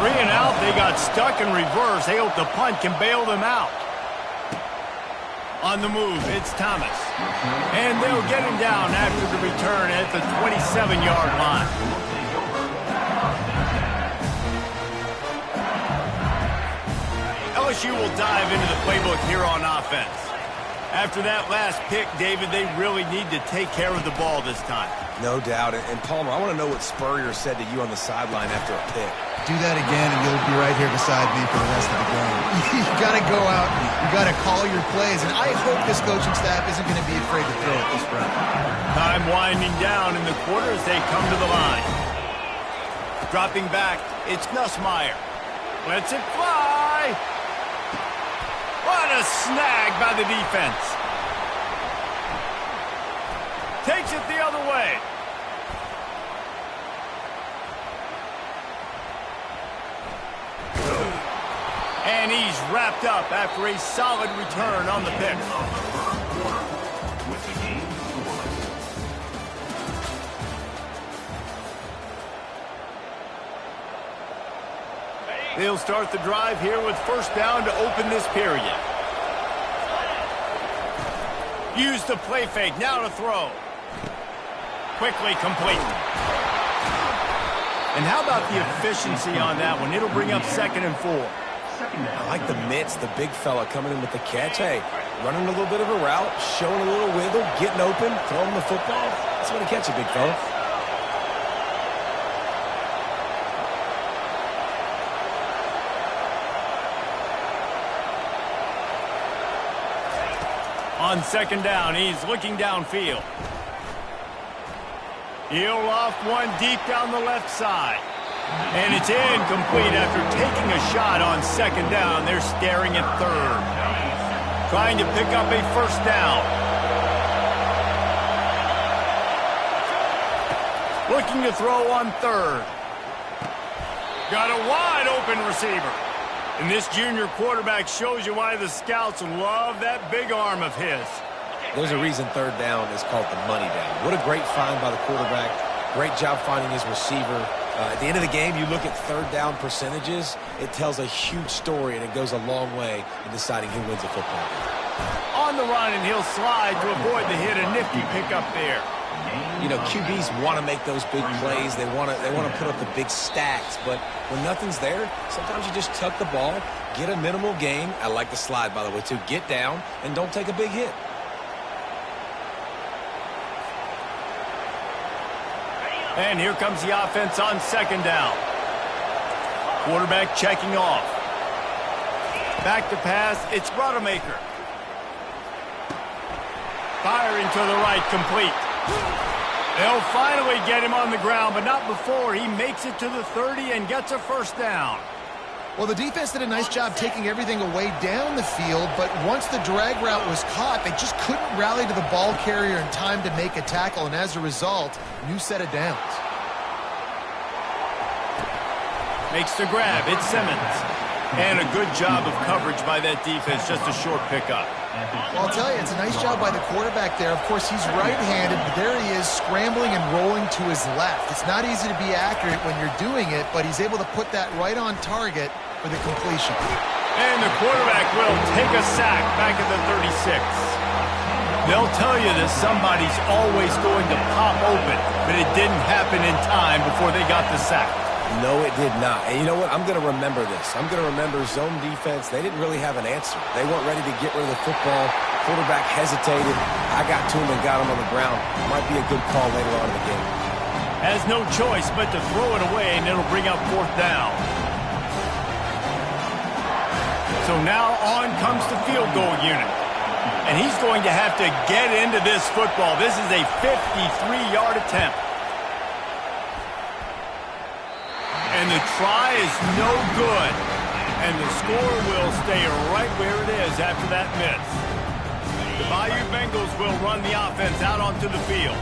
3 and out. They got stuck in reverse. They hope the punt can bail them out. On the move, it's Thomas. And they'll get him down after the return at the 27-yard line. LSU will dive into the playbook here on offense. After that last pick, David, they really need to take care of the ball this time. No doubt. And Palmer, I want to know what Spurrier said to you on the sideline after a pick. Do that again, and you'll be right here beside me for the rest of the game. You got to go out. You got to call your plays, and I hope this coaching staff isn't going to be afraid to throw it this round. Time winding down in the quarter as they come to the line. Dropping back, it's Nussmeier. Lets it fly. What a snag by the defense. Takes it the other way. And he's wrapped up after a solid return on the pick. They'll start the drive here with 1st down to open this period. Use the play fake, now to throw. Quickly complete. And how about the efficiency on that one? It'll bring up 2nd and 4. I like the mitts, the big fella coming in with the catch. Hey, running a little bit of a route, showing a little wiggle, getting open, throwing the football. That's what to catch it, big fella. On 2nd down, he's looking downfield. He'll loft one deep down the left side. And it's incomplete after taking a shot on 2nd down. They're staring at 3rd. Trying to pick up a 1st down. Looking to throw on 3rd. Got a wide open receiver. And this junior quarterback shows you why the scouts love that big arm of his. There's a reason 3rd down is called the money down. What a great find by the quarterback. Great job finding his receiver. At the end of the game, you look at 3rd down percentages. It tells a huge story, and it goes a long way in deciding who wins a football game. On the run, and he'll slide to avoid the hit. A nifty pickup there. You know, QBs want to make those big plays. They want to put up the big stacks. But when nothing's there, sometimes you just tuck the ball, get a minimal gain. I like the slide, by the way, too. Get down and don't take a big hit. And here comes the offense on 2nd down. Quarterback checking off. Back to pass, it's Rodemaker. Firing to the right, complete. They'll finally get him on the ground, but not before he makes it to the 30 and gets a 1st down. Well, the defense did a nice job taking everything away down the field, but once the drag route was caught, they just couldn't rally to the ball carrier in time to make a tackle, and as a result, new set of downs. Makes the grab, it's Simmons. And a good job of coverage by that defense, just a short pickup. Well, I'll tell you, it's a nice job by the quarterback there. Of course, he's right-handed, but there he is scrambling and rolling to his left. It's not easy to be accurate when you're doing it, but he's able to put that right on target for the completion. And the quarterback will take a sack back at the 36. They'll tell you that somebody's always going to pop open, but it didn't happen in time before they got the sack. No, it did not. And you know what? I'm going to remember this. I'm going to remember zone defense. They didn't really have an answer. They weren't ready to get rid of the football. Quarterback hesitated. I got to him and got him on the ground. Might be a good call later on in the game. Has no choice but to throw it away, and it'll bring up 4th down. So now on comes the field goal unit. And he's going to have to get into this football. This is a 53-yard attempt. And the try is no good. And the score will stay right where it is after that miss. The Bayou Bengals will run the offense out onto the field.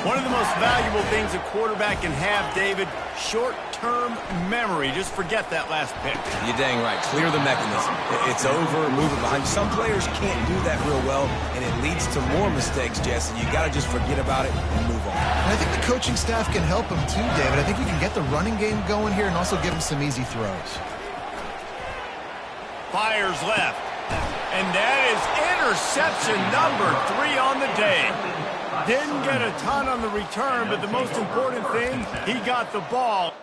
One of the most valuable things a quarterback can have, David, short-term memory. Just forget that last pick. You're dang right. Clear the mechanism. It's over, move it behind. Some players can't do that real well, and it leads to more mistakes, Jesse. You got to just forget about it and move on. And I think the coaching staff can help him too, David. I think you can get the running game going here and also give him some easy throws. Fires left. And that is interception number 3 on the day. Didn't get a ton on the return, but the most important thing, he got the ball.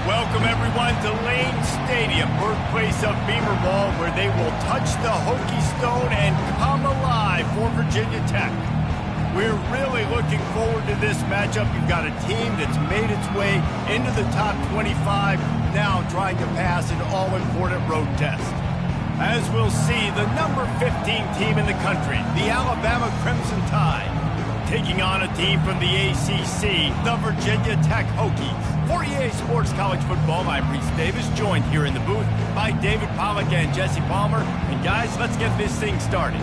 Welcome, everyone, to Lane Stadium, birthplace of Beamer Ball, where they will touch the Hokie Stone and come alive for Virginia Tech. We're really looking forward to this matchup. You've got a team that's made its way into the top 25, now trying to pass an all-important road test. As we'll see, the number 15 team in the country, the Alabama Crimson Tide, taking on a team from the ACC, the Virginia Tech Hokies. For EA Sports College Football, I'm Reese Davis, joined here in the booth by David Pollack and Jesse Palmer. And guys, let's get this thing started.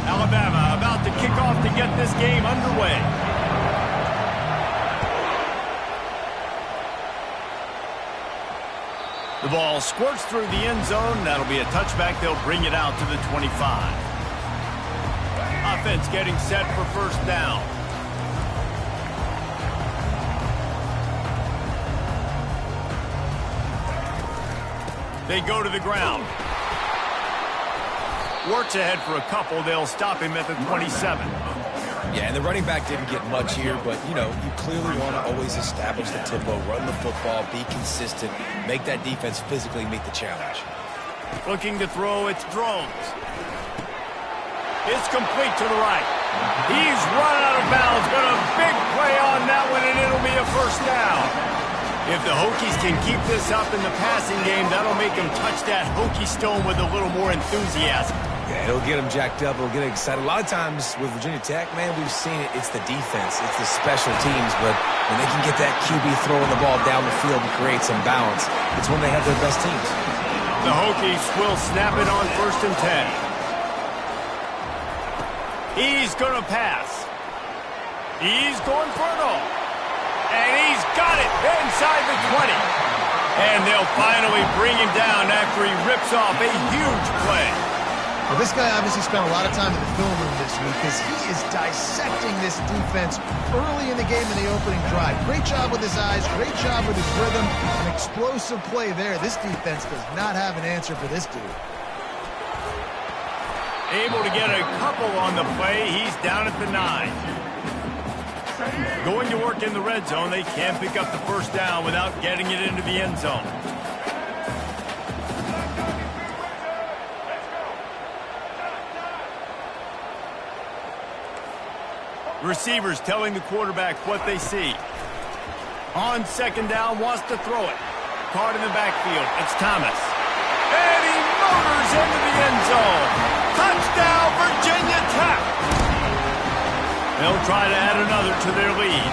Alabama about to kick off to get this game underway. The ball squirts through the end zone. That'll be a touchback. They'll bring it out to the 25. Offense getting set for 1st down. They go to the ground. Works ahead for a couple. They'll stop him at the 27. Yeah, and the running back didn't get much here, but, you know, you clearly want to always establish the tempo, run the football, be consistent, make that defense physically meet the challenge. Looking to throw, it's Drones. It's complete to the right. He's run out of bounds, but a big play on that one, and it'll be a 1st down. If the Hokies can keep this up in the passing game, that'll make them touch that Hokie Stone with a little more enthusiasm. Yeah, it'll get them jacked up. It'll get them excited. A lot of times with Virginia Tech, man, we've seen it. It's the defense. It's the special teams. But when they can get that QB throwing the ball down the field and create some balance, it's when they have their best teams. The Hokies will snap it on 1st and 10. He's going to pass. He's going for it all. And he's got it inside the 20. And they'll finally bring him down after he rips off a huge play. Well, this guy obviously spent a lot of time in the film room this week because he is dissecting this defense early in the game in the opening drive. Great job with his eyes, great job with his rhythm, an explosive play there. This defense does not have an answer for this dude. Able to get a couple on the play. He's down at the 9. Going to work in the red zone, they can't pick up the first down without getting it into the end zone. Receivers telling the quarterback what they see. On second down, wants to throw it. Caught in the backfield. It's Thomas. And he motors into the end zone. Touchdown, Virginia Tech. They'll try to add another to their lead.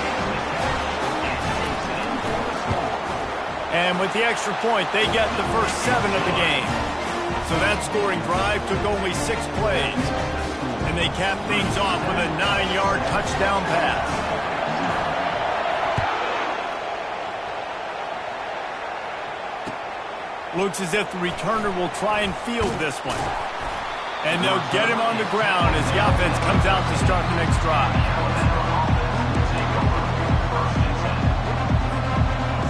And with the extra point, they get the first 7 of the game. So that scoring drive took only 6 plays. And they cap things off with a 9-yard touchdown pass. Looks as if the returner will try and field this one. And they'll get him on the ground as the offense comes out to start the next drive.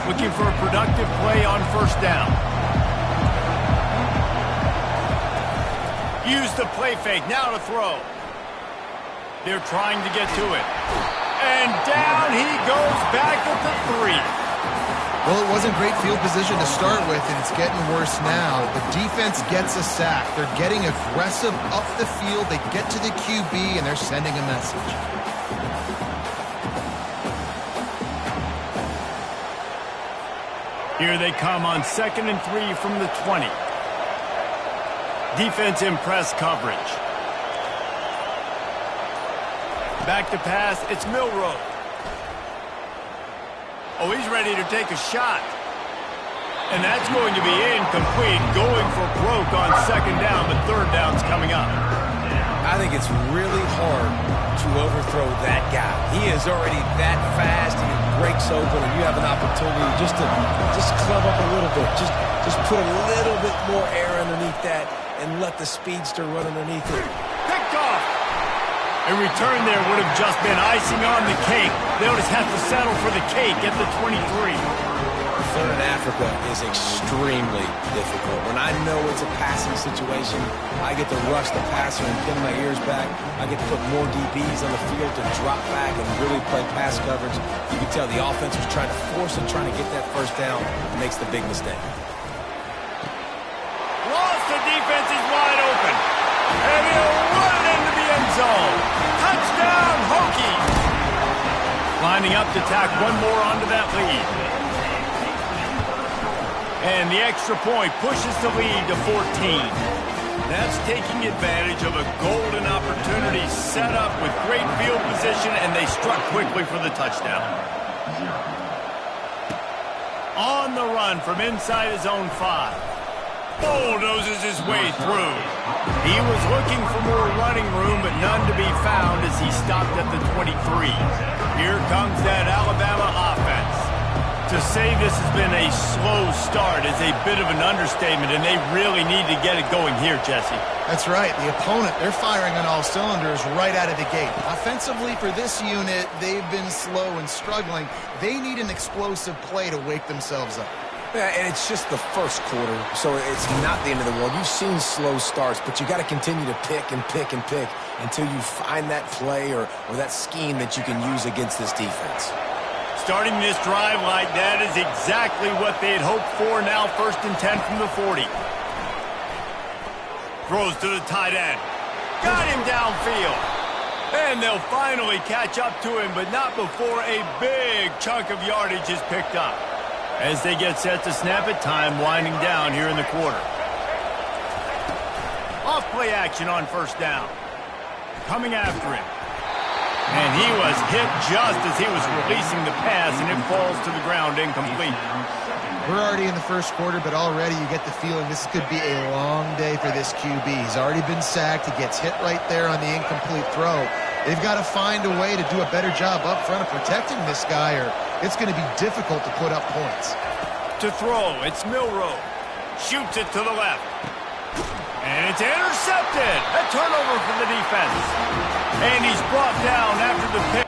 Looking for a productive play on first down. Use the play fake, now to throw. They're trying to get to it. And down he goes back at the 3. Well, it wasn't great field position to start with, and it's getting worse now. The defense gets a sack. They're getting aggressive up the field. They get to the QB, and they're sending a message. Here they come on 2nd and 3 from the 20. Defense in press coverage. Back to pass, it's Milroe. Oh, he's ready to take a shot. And that's going to be incomplete. Going for broke on second down, but third down's coming up. I think it's really hard to overthrow that guy. He is already that fast, and he breaks open, and you have an opportunity just to club up a little bit. Just put a little bit more air underneath that and let the speedster run underneath it. Picked off. A return there would have just been icing on the cake. They'll just have to settle for the cake at the 23. Third in Africa is extremely difficult. When I know it's a passing situation, I get to rush the passer and pin my ears back. I get to put more DBs on the field to drop back and really play pass coverage. You can tell the offense was trying to force it, trying to get that first down, and makes the big mistake. Lost, the defense is wide open. And he'll run it into the end zone. Touchdown, Hokie. Lining up to tack one more onto that lead. And the extra point pushes the lead to 14. That's taking advantage of a golden opportunity set up with great field position, and they struck quickly for the touchdown. On the run from inside his own 5. Bulldozes his way through. He was looking for more running room, but none to be found as he stopped at the 23. Here comes that Alabama offense. To say this has been a slow start is a bit of an understatement, and they really need to get it going here, Jesse. That's right. The opponent, they're firing on all cylinders right out of the gate. Offensively for this unit, they've been slow and struggling. They need an explosive play to wake themselves up. Yeah, and it's just the first quarter, so it's not the end of the world. You've seen slow starts, but you got to continue to pick and pick and pick until you find that play or that scheme that you can use against this defense. Starting this drive like that is exactly what they had hoped for. Now 1st and 10 from the 40. Throws to the tight end. Got him downfield. And they'll finally catch up to him, but not before a big chunk of yardage is picked up. As they get set to snap it, time winding down here in the quarter. Off play action on first down. Coming after him. And he was hit just as he was releasing the pass, and it falls to the ground incomplete. We're already in the first quarter, but already you get the feeling this could be a long day for this QB. He's already been sacked. He gets hit right there on the incomplete throw. They've got to find a way to do a better job up front of protecting this guy, or it's going to be difficult to put up points. To throw, it's Milroe. Shoots it to the left. And it's intercepted. A turnover for the defense. And he's brought down after the pick.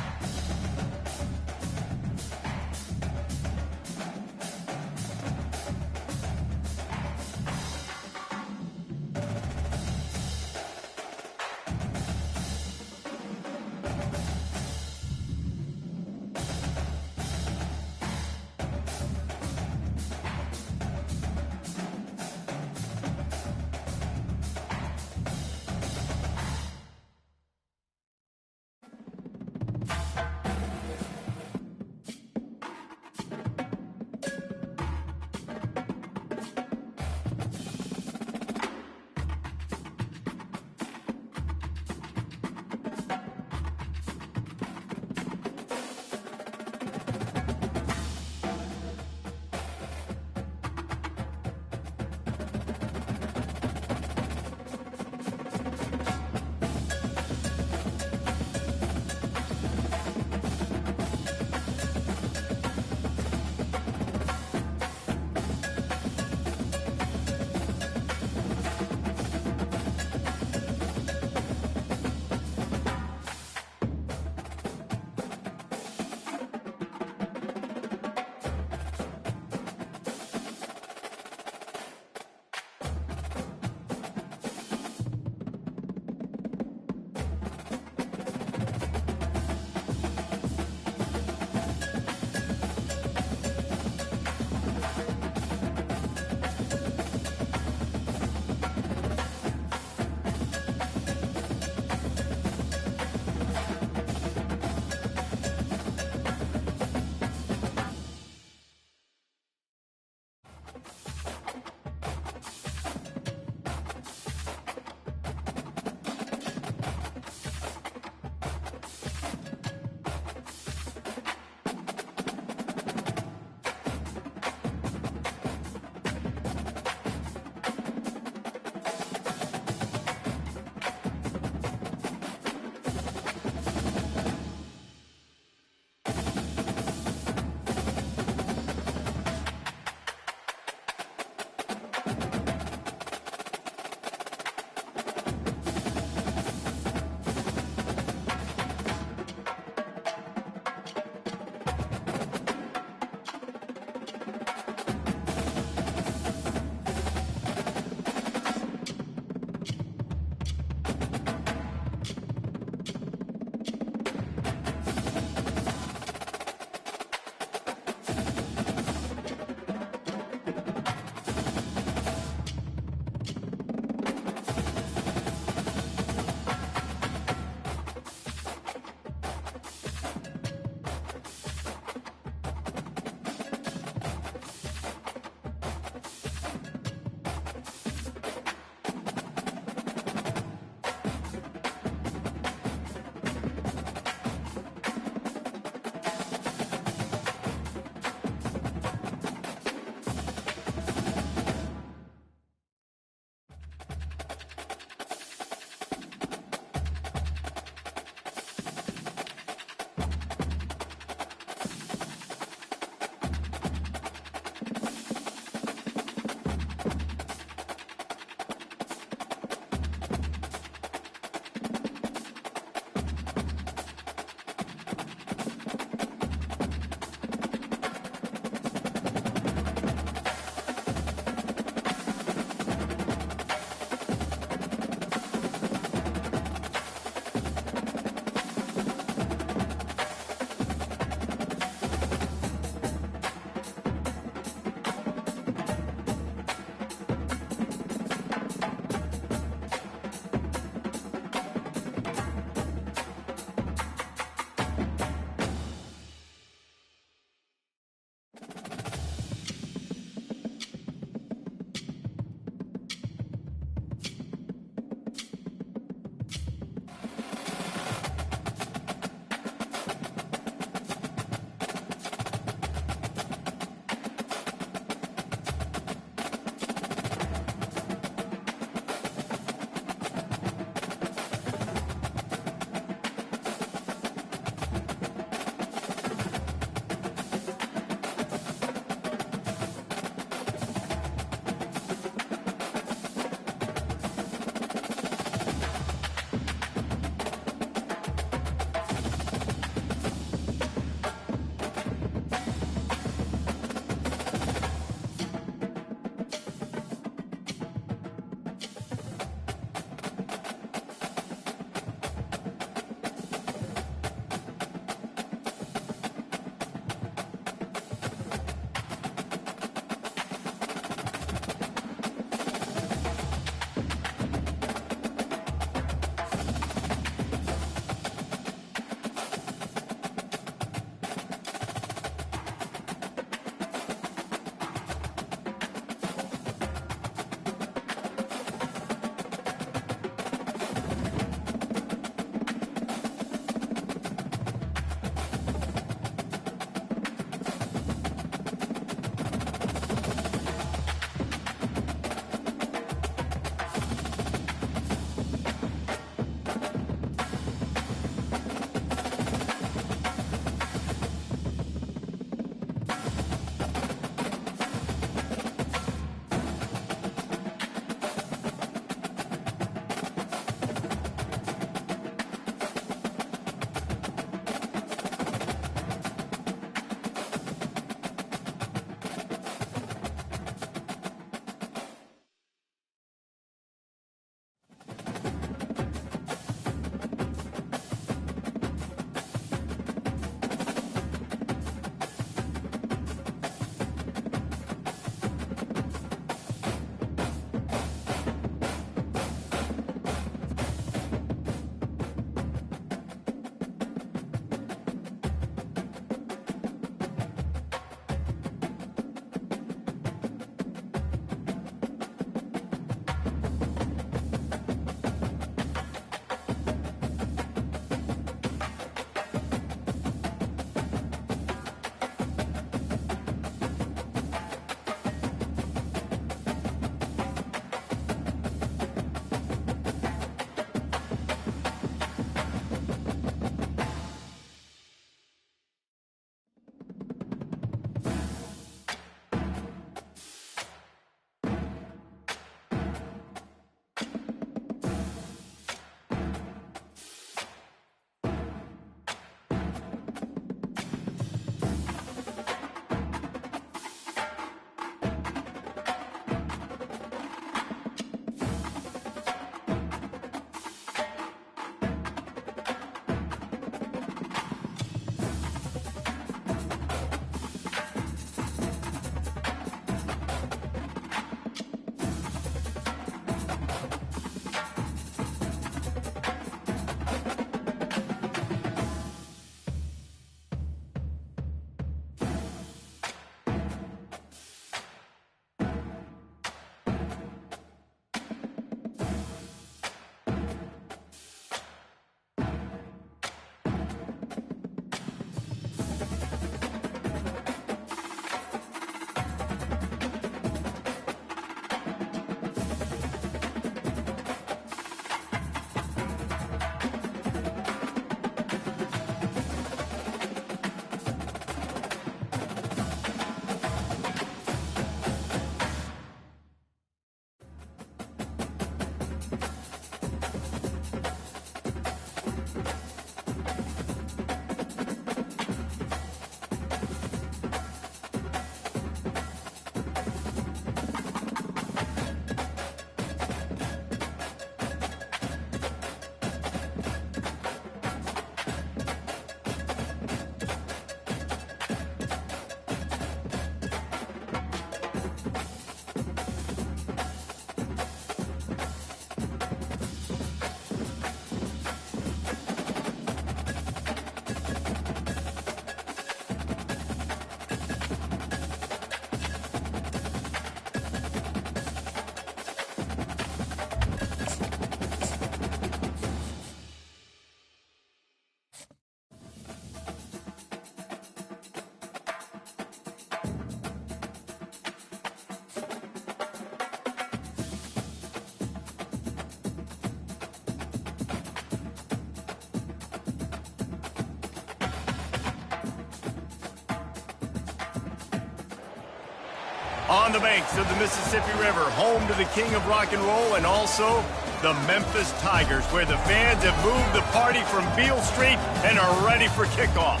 On the banks of the Mississippi River, home to the king of rock and roll and also the Memphis Tigers, where the fans have moved the party from Beale Street and are ready for kickoff.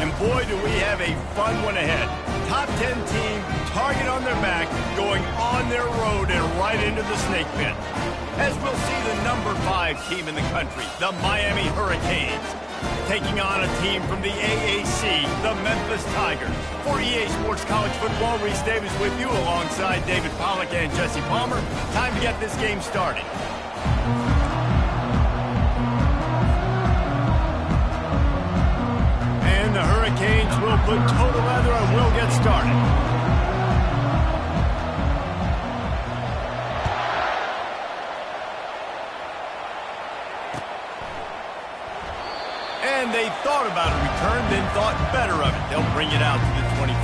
And boy, do we have a fun one ahead. Top 10 team, target on their back, going on their road and right into the snake pit. As we'll see the number 5 team in the country, the Miami Hurricanes, taking on a team from the AAC, the Memphis Tigers. For EA Sports College Football, Reese Davis with you alongside David Pollack and Jesse Palmer. Time to get this game started. And the Hurricanes will put toe to leather and will get started. And they thought about a return, then thought better of it. They'll bring it out to the 25.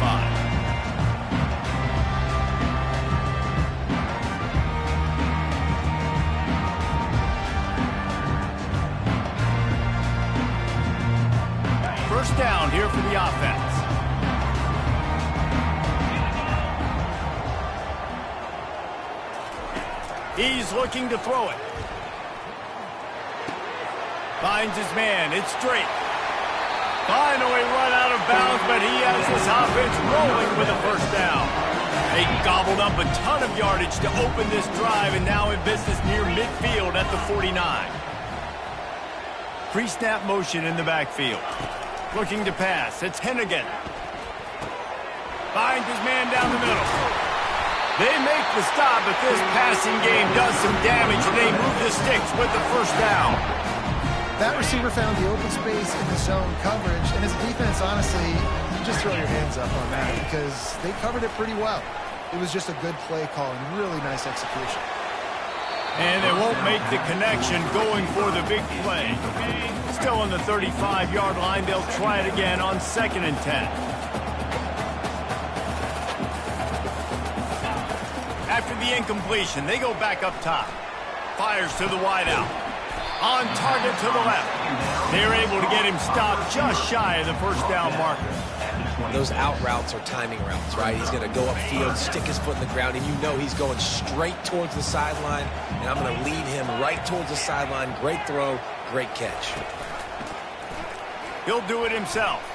First down here for the offense. He's looking to throw it. Finds his man. It's straight. Finally run out of bounds, but he has his offense rolling with a first down. They gobbled up a ton of yardage to open this drive, and now in business near midfield at the 49. Pre-snap motion in the backfield. Looking to pass. It's Hennigan. Finds his man down the middle. They make the stop, but this passing game does some damage, and they move the sticks with the first down. That receiver found the open space in the zone coverage, and as a defense, honestly, you just throw your hands up on that because they covered it pretty well. It was just a good play call and really nice execution. And they won't make the connection going for the big play. Still on the 35-yard line, they'll try it again on 2nd and 10. After the incompletion, they go back up top. Fires to the wideout. On target to the left. They're able to get him stopped just shy of the first down marker. Those out routes are timing routes, right? He's going to go upfield, stick his foot in the ground, and you know he's going straight towards the sideline, and I'm going to lead him right towards the sideline. Great throw, great catch. He'll do it himself.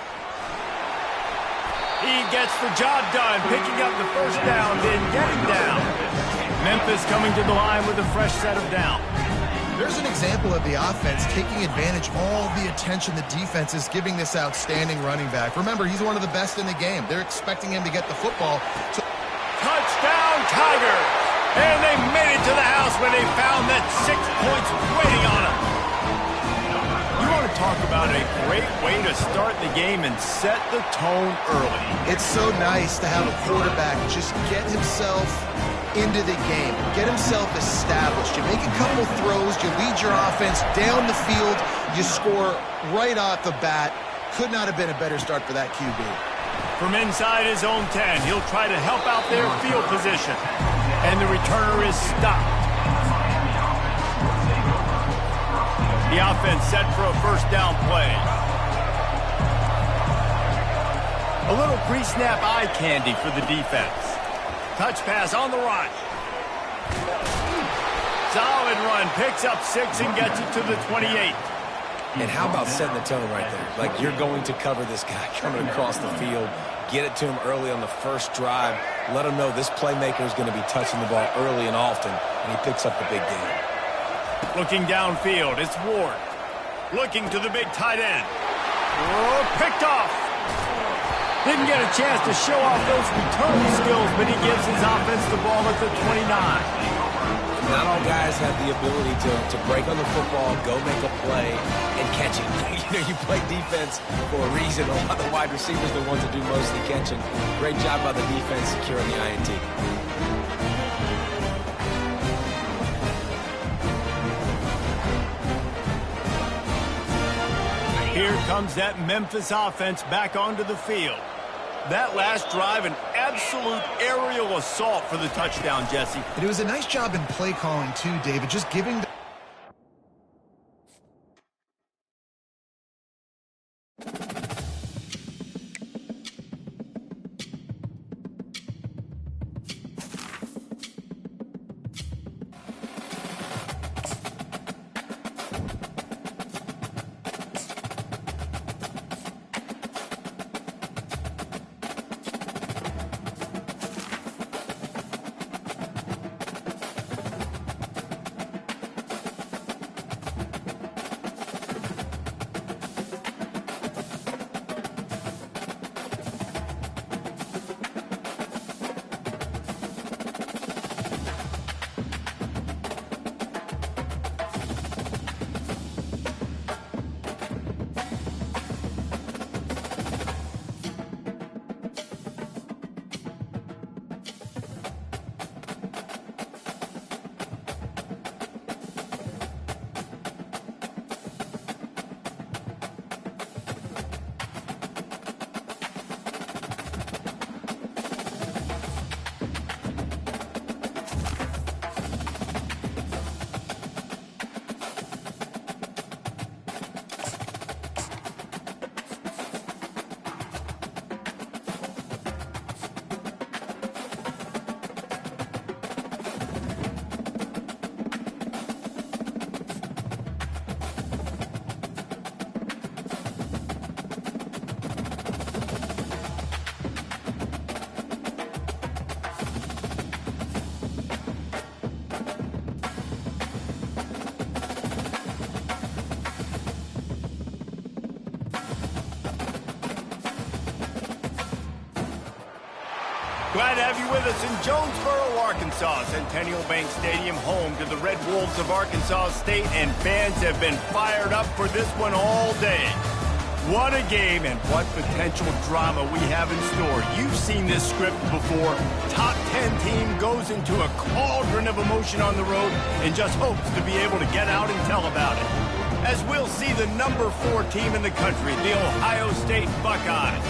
He gets the job done, picking up the first down, then getting down. Memphis coming to the line with a fresh set of downs. There's an example of the offense taking advantage of all the attention the defense is giving this outstanding running back. Remember, he's one of the best in the game. They're expecting him to get the football. Touchdown, Tigers! And they made it to the house when they found that 6 points waiting on them. You want to talk about a great way to start the game and set the tone early. It's so nice to have a quarterback just get himself into the game, get himself established. You make a couple throws, you lead your offense down the field, you score right off the bat. Could not have been a better start for that QB. From inside his own 10, he'll try to help out their field position. And the returner is stopped. The offense set for a first down play. A little pre-snap eye candy for the defense. Touch pass on the run. Solid run. Picks up 6 and gets it to the 28. And how about setting the tone right there? Like, you're going to cover this guy coming across the field. Get it to him early on the first drive. Let him know this playmaker is going to be touching the ball early and often, and he picks up the big game. Looking downfield, it's Ward. Looking to the big tight end. Oh, picked off. Didn't get a chance to show off those return skills, but he gives his offense the ball at the 29. Not all guys have the ability to break on the football, go make a play, and catch it. You play defense for a reason. A lot of the wide receivers are the ones that do most of the catching. Great job by the defense securing the INT. Here comes that Memphis offense back onto the field. That last drive, an absolute aerial assault for the touchdown, Jesse. And it was a nice job in play calling, too, David, just giving the Glad to have you with us in Jonesboro, Arkansas. Centennial Bank Stadium, home to the Red Wolves of Arkansas State, and fans have been fired up for this one all day. What a game and what potential drama we have in store. You've seen this script before. Top 10 team goes into a cauldron of emotion on the road and just hopes to be able to get out and tell about it. As we'll see the number 4 team in the country, the Ohio State Buckeyes,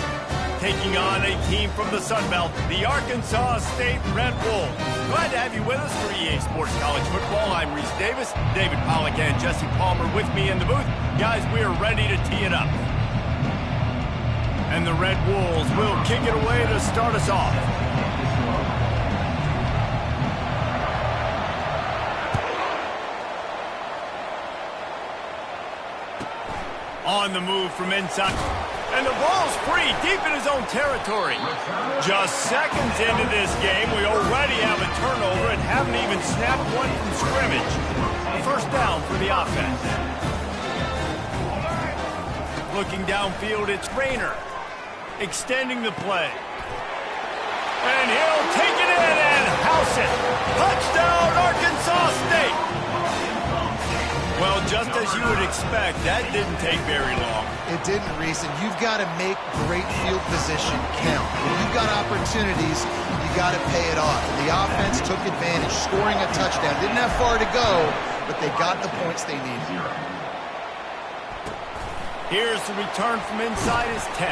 taking on a team from the Sun Belt, the Arkansas State Red Wolves. Glad to have you with us for EA Sports College Football. I'm Reese Davis, David Pollack and Jesse Palmer with me in the booth. Guys, we are ready to tee it up. And the Red Wolves will kick it away to start us off. On the move from inside. And the ball's free, deep in his own territory. Just seconds into this game, we already have a turnover and haven't even snapped one from scrimmage. First down for the offense. Looking downfield, it's Rayner. Extending the play. And he'll take it in and house it. Touchdown, Arkansas State. Well, just as you would expect, that didn't take very long. It didn't, Reese, and you've got to make great field position count. When you've got opportunities, you got to pay it off. And the offense took advantage, scoring a touchdown. Didn't have far to go, but they got the points they needed. Here's the return from inside his 10.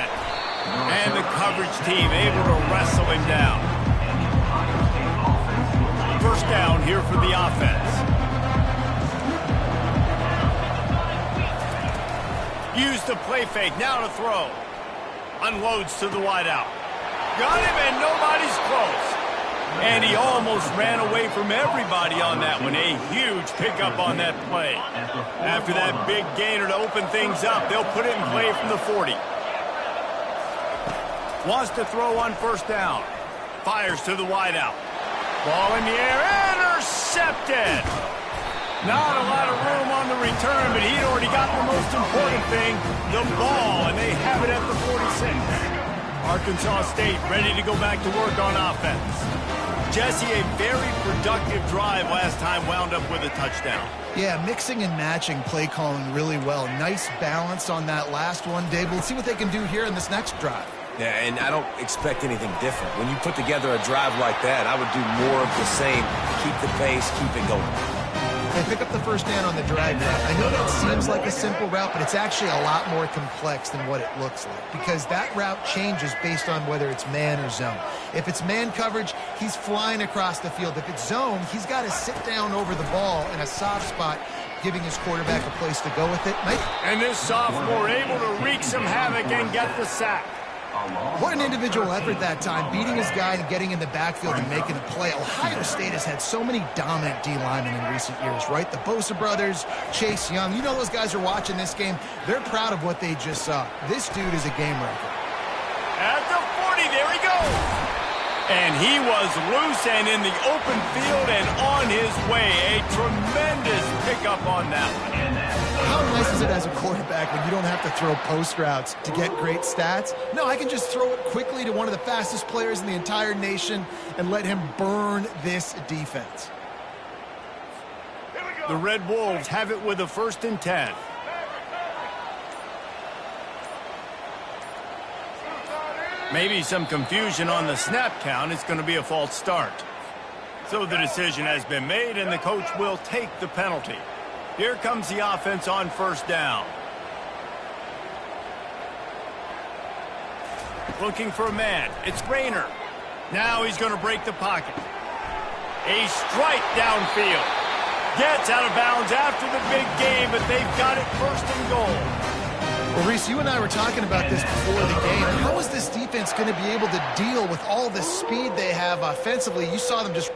And the coverage team able to wrestle him down. First down here for the offense. Use the play fake, now to throw. Unloads to the wideout. Got him and nobody's close. And he almost ran away from everybody on that one. A huge pickup on that play. After that big gainer to open things up, they'll put it in play from the 40. Wants to throw on first down. Fires to the wideout. Ball in the air, intercepted. Not a lot of room on the return, but he'd already got the most important thing, the ball, and they have it at the 46. Arkansas State ready to go back to work on offense. Jesse, a very productive drive last time, wound up with a touchdown. Yeah, mixing and matching play calling really well. Nice balance on that last one, Dave. We'll see what they can do here in this next drive. Yeah, and I don't expect anything different. When you put together a drive like that, I would do more of the same. Keep the pace, keep it going. They pick up the first down on the drag route. I know that seems like a simple route, but it's actually a lot more complex than what it looks like because that route changes based on whether it's man or zone. If it's man coverage, he's flying across the field. If it's zone, he's got to sit down over the ball in a soft spot, giving his quarterback a place to go with it. And this sophomore able to wreak some havoc and get the sack. What an individual effort that time, beating his guy and getting in the backfield and making a play. Ohio State has had so many dominant D linemen in recent years, right? The Bosa brothers, Chase Young. You know those guys are watching this game. They're proud of what they just saw. This dude is a game wrecker. At the 40, there he goes. And he was loose and in the open field and on his way. A tremendous pickup on that one. How nice is it as a quarterback when you don't have to throw post routes to get great stats? No, I can just throw it quickly to one of the fastest players in the entire nation and let him burn this defense. The Red Wolves have it with a 1st and 10. Maybe some confusion on the snap count. It's going to be a false start. So the decision has been made, and the coach will take the penalty. Here comes the offense on first down. Looking for a man. It's Rayner. Now he's going to break the pocket. A strike downfield. Gets out of bounds after the big game, but they've got it 1st and goal. Well, Reese, you and I were talking about this before the game. How is this defense going to be able to deal with all the speed they have offensively? You saw them just...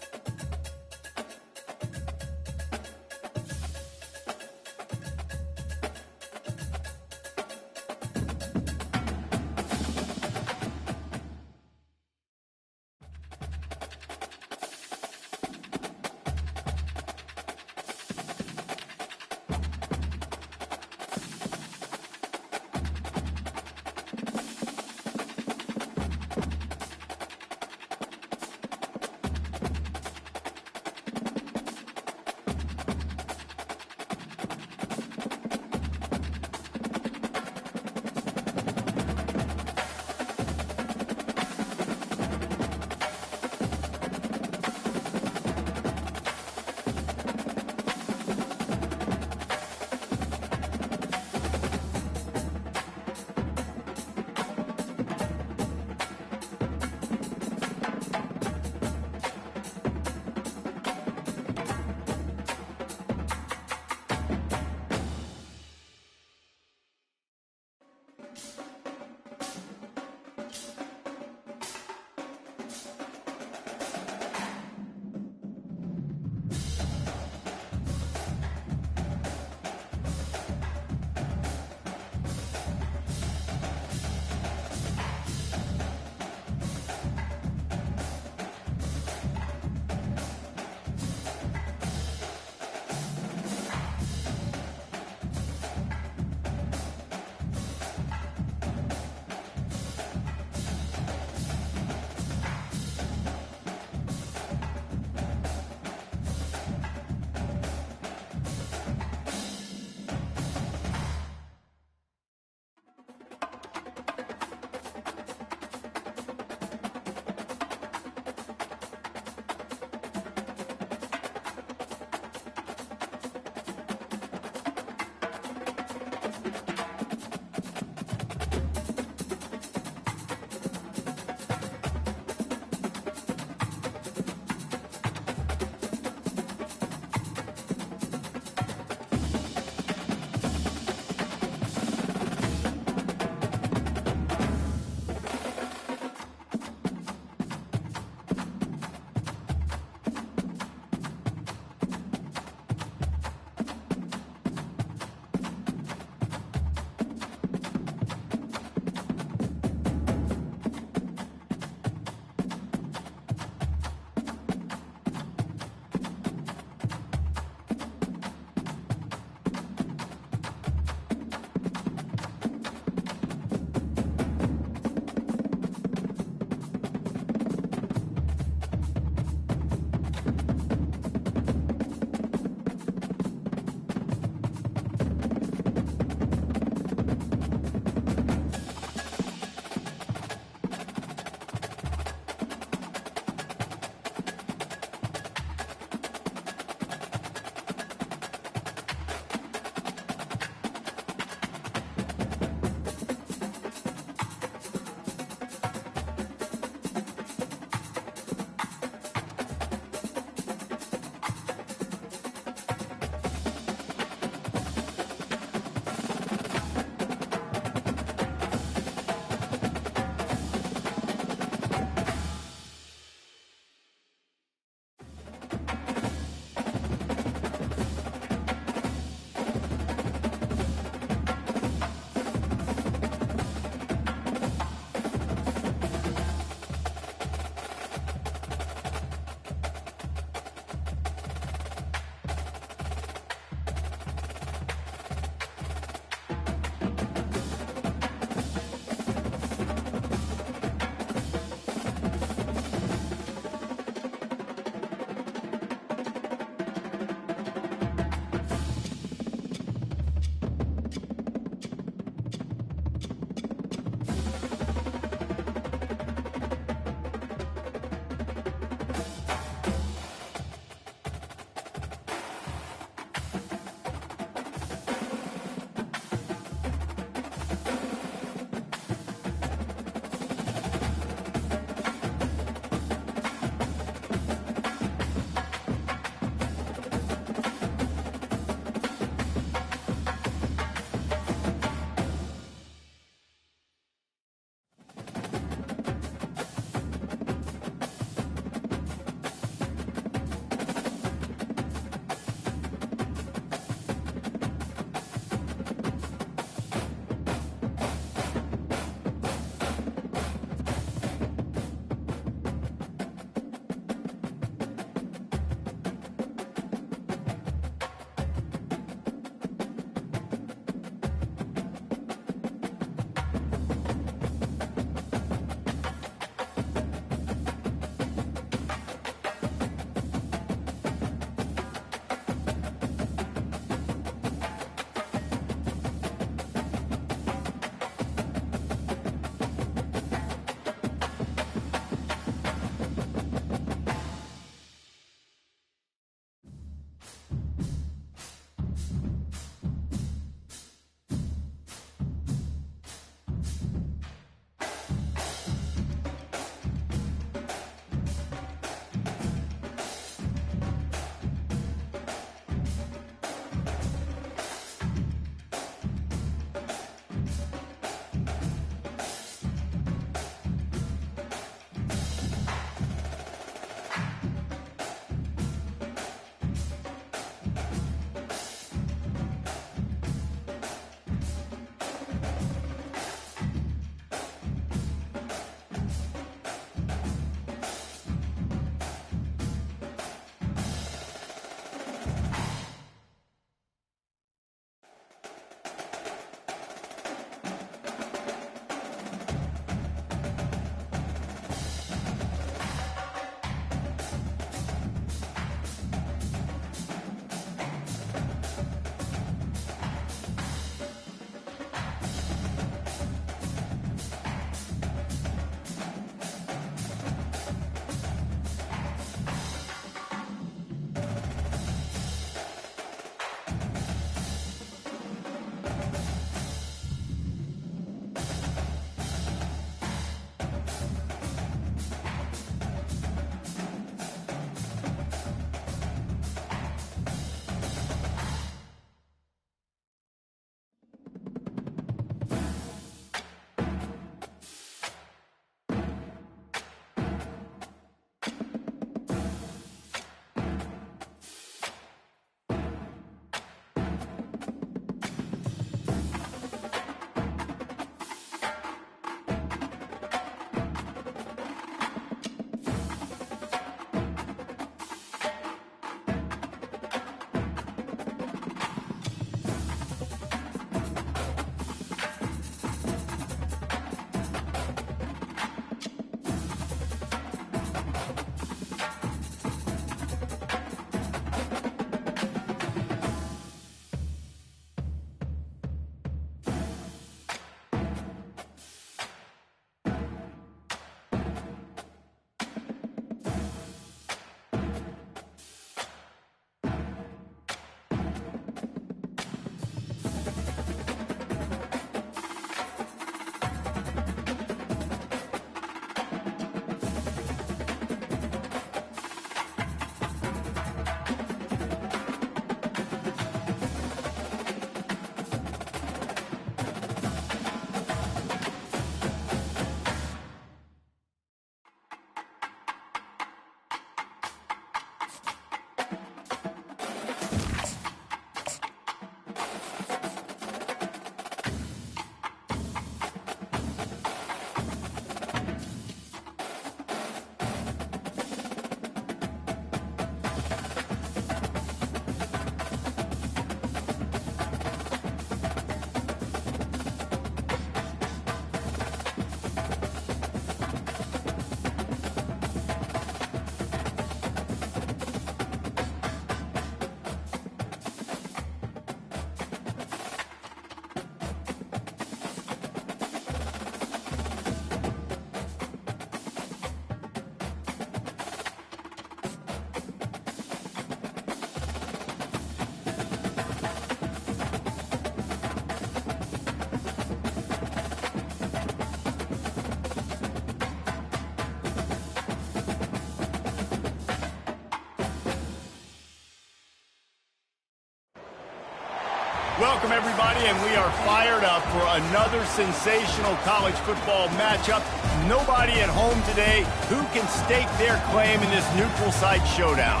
Welcome, everybody, and we are fired up for another sensational college football matchup. Nobody at home today who can stake their claim in this neutral site showdown.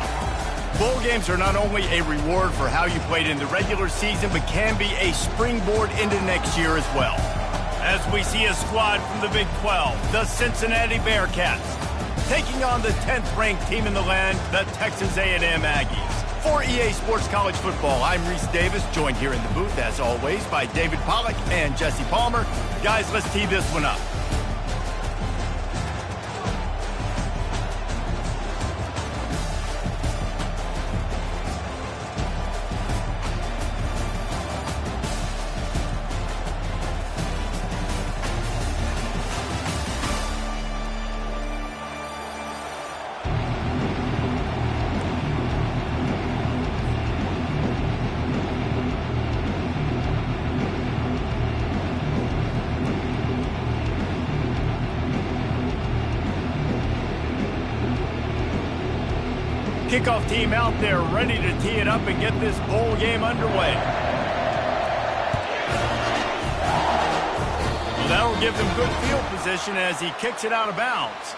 Bowl games are not only a reward for how you played in the regular season, but can be a springboard into next year as well. As we see a squad from the Big 12, the Cincinnati Bearcats, taking on the 10th-ranked team in the land, the Texas A&M Aggies. For EA Sports College Football, I'm Reese Davis, joined here in the booth, as always, by David Pollack and Jesse Palmer. Guys, let's tee this one up. Kickoff team out there ready to tee it up and get this bowl game underway. Well, that'll give them good field position as he kicks it out of bounds.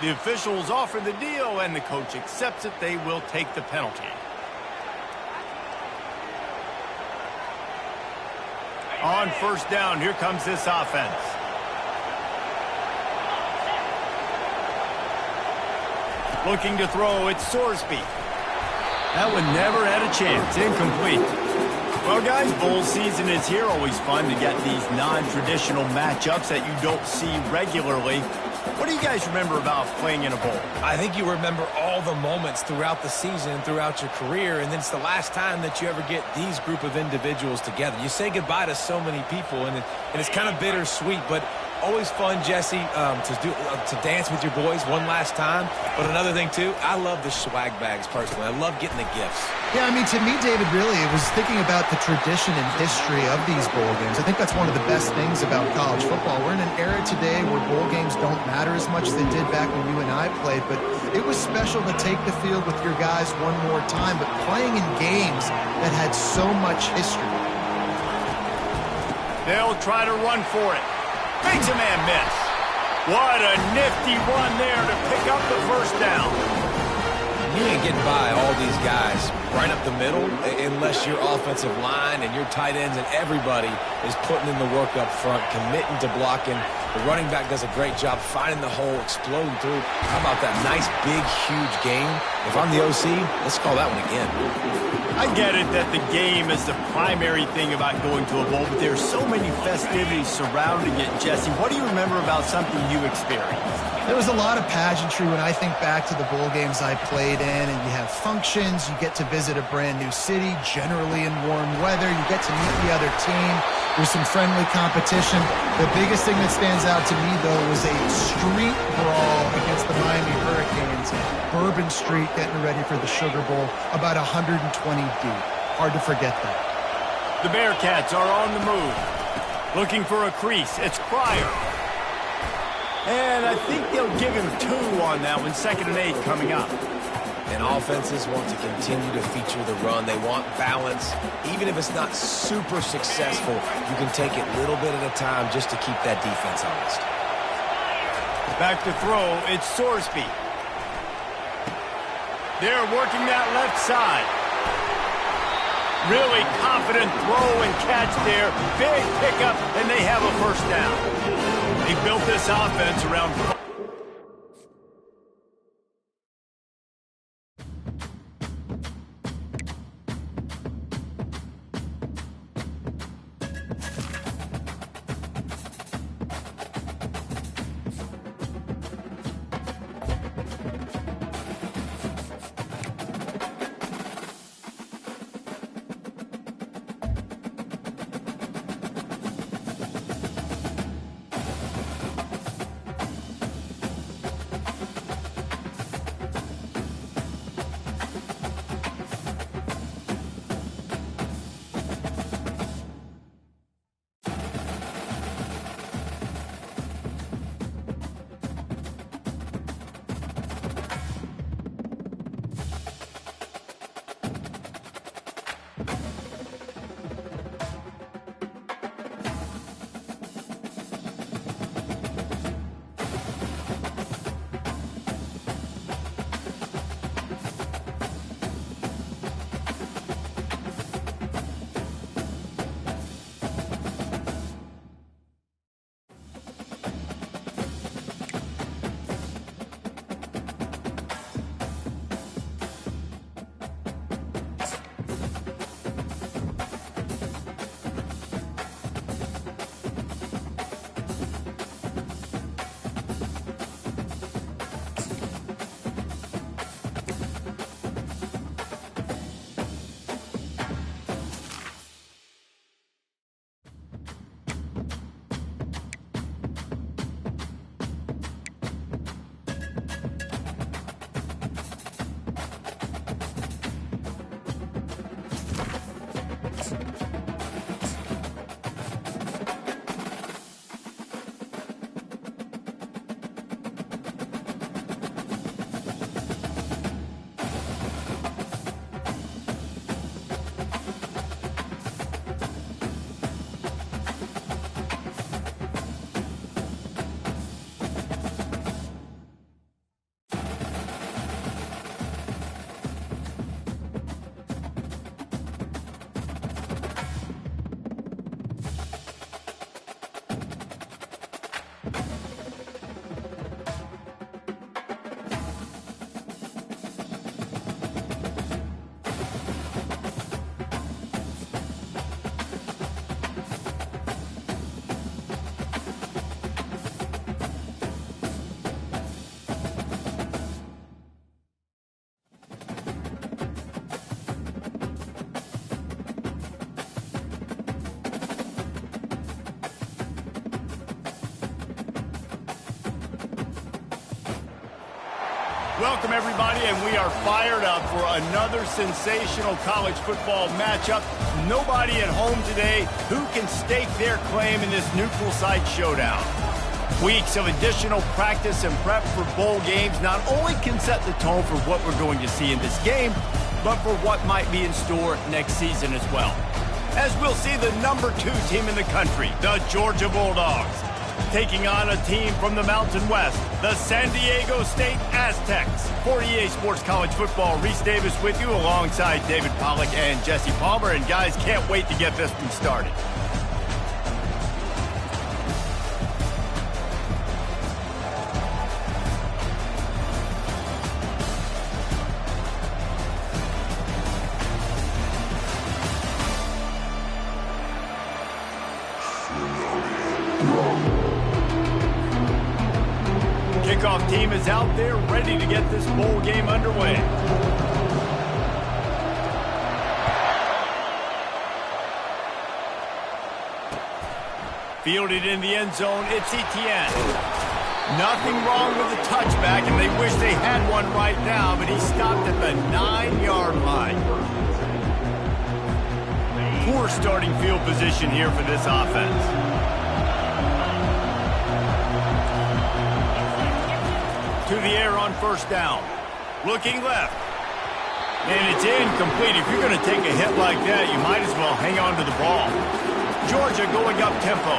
The officials offer the deal and the coach accepts it. They will take the penalty. On first down, here comes this offense. Looking to throw, it's Sorsby. That one never had a chance. Incomplete. Well, guys, bowl season is here. Always fun to get these non-traditional matchups that you don't see regularly. What do you guys remember about playing in a bowl? I think you remember all the moments throughout the season, throughout your career, and then it's the last time that you ever get these group of individuals together. You say goodbye to so many people, and it's kind of bittersweet, but always fun, Jesse, to dance with your boys one last time. But another thing, too, I love the swag bags, personally. I love getting the gifts. Yeah, I mean, to me, David, really, it was thinking about the tradition and history of these bowl games. I think that's one of the best things about college football. We're in an era today where bowl games don't matter as much as they did back when you and I played, but it was special to take the field with your guys one more time, but playing in games that had so much history. They'll try to run for it. Makes a man miss. What a nifty run there to pick up the first down. You ain't getting by all these guys right up the middle unless your offensive line and your tight ends and everybody is putting in the work up front, committing to blocking. The running back does a great job finding the hole, exploding through. How about that nice, big, huge game? If I'm the OC, let's call that one again. I get it that the game is the primary thing about going to a bowl, but there's so many festivities surrounding it. Jesse, what do you remember about something you experienced? There was a lot of pageantry when I think back to the bowl games I played in, and you have functions, you get to visit a brand new city, generally in warm weather, you get to meet the other team, there's some friendly competition. The biggest thing that stands out to me, though, was a street brawl against the Miami Hurricanes. Bourbon Street getting ready for the Sugar Bowl, about 120 deep. Hard to forget that. The Bearcats are on the move. Looking for a crease, it's Cryer. And I think they'll give him 2 on that one. 2nd and 8 coming up. And offenses want to continue to feature the run. They want balance. Even if it's not super successful, you can take it little bit at a time just to keep that defense honest. Back to throw, it's Sorsby. They're working that left side. Really confident throw and catch there. Big pickup, and they have a first down. They built this offense around... Welcome, everybody, and we are fired up for another sensational college football matchup. Nobody at home today who can stake their claim in this neutral site showdown. Weeks of additional practice and prep for bowl games not only can set the tone for what we're going to see in this game, but for what might be in store next season as well. As we'll see the number 2 team in the country, the Georgia Bulldogs, taking on a team from the Mountain West, the San Diego State Aztecs. For EA Sports College Football, Reese Davis with you alongside David Pollack and Jesse Palmer. And guys, can't wait to get this one started. Kickoff team is out there ready to get this bowl game underway. Fielded in the end zone, it's Etienne. Nothing wrong with the touchback, and they wish they had one right now, but he stopped at the 9-yard line. Poor starting field position here for this offense. To the air on first down. Looking left. And it's incomplete. If you're going to take a hit like that, you might as well hang on to the ball. Georgia going up tempo.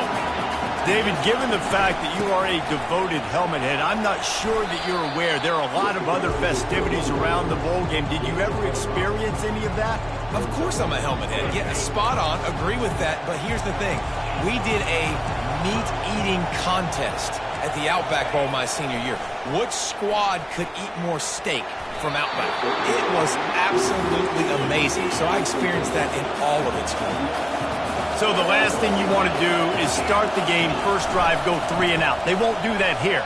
David, given the fact that you are a devoted helmet head, I'm not sure that you're aware there are a lot of other festivities around the bowl game. Did you ever experience any of that? Of course I'm a helmet head. Yeah, spot on. Agree with that. But here's the thing. We did a meat-eating contest at the Outback Bowl my senior year. Which squad could eat more steak from Outback? It was absolutely amazing. So I experienced that in all of its glory. So the last thing you want to do is start the game, first drive, go 3 and out. They won't do that here.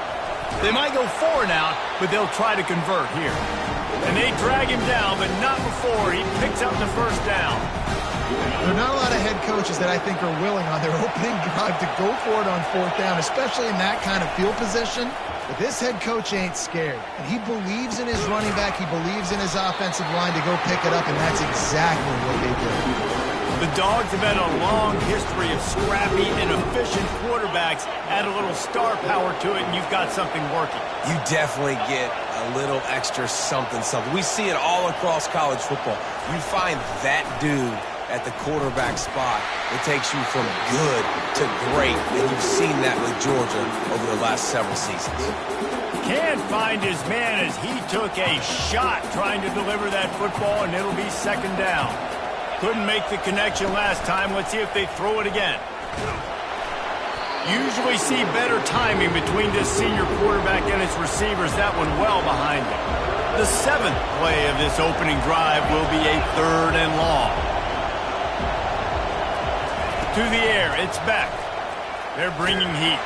They might go 4 and out, but they'll try to convert here. And they drag him down, but not before he picks up the first down. There are not a lot of head coaches that I think are willing on their opening drive to go for it on 4th down, especially in that kind of field position. But this head coach ain't scared. And he believes in his running back. He believes in his offensive line to go pick it up, and that's exactly what they did. The Dogs have had a long history of scrappy and efficient quarterbacks. Add a little star power to it, and you've got something working. You definitely get a little extra something. We see it all across college football. You find that dude at the quarterback spot, it takes you from good to great, and you've seen that with Georgia over the last several seasons. Can't find his man as he took a shot trying to deliver that football, and it'll be 2nd down. Couldn't make the connection last time. Let's see if they throw it again. Usually see better timing between this senior quarterback and his receivers. That one well behind him. The 7th play of this opening drive will be a 3rd and long. To the air, it's Beck. They're bringing heat.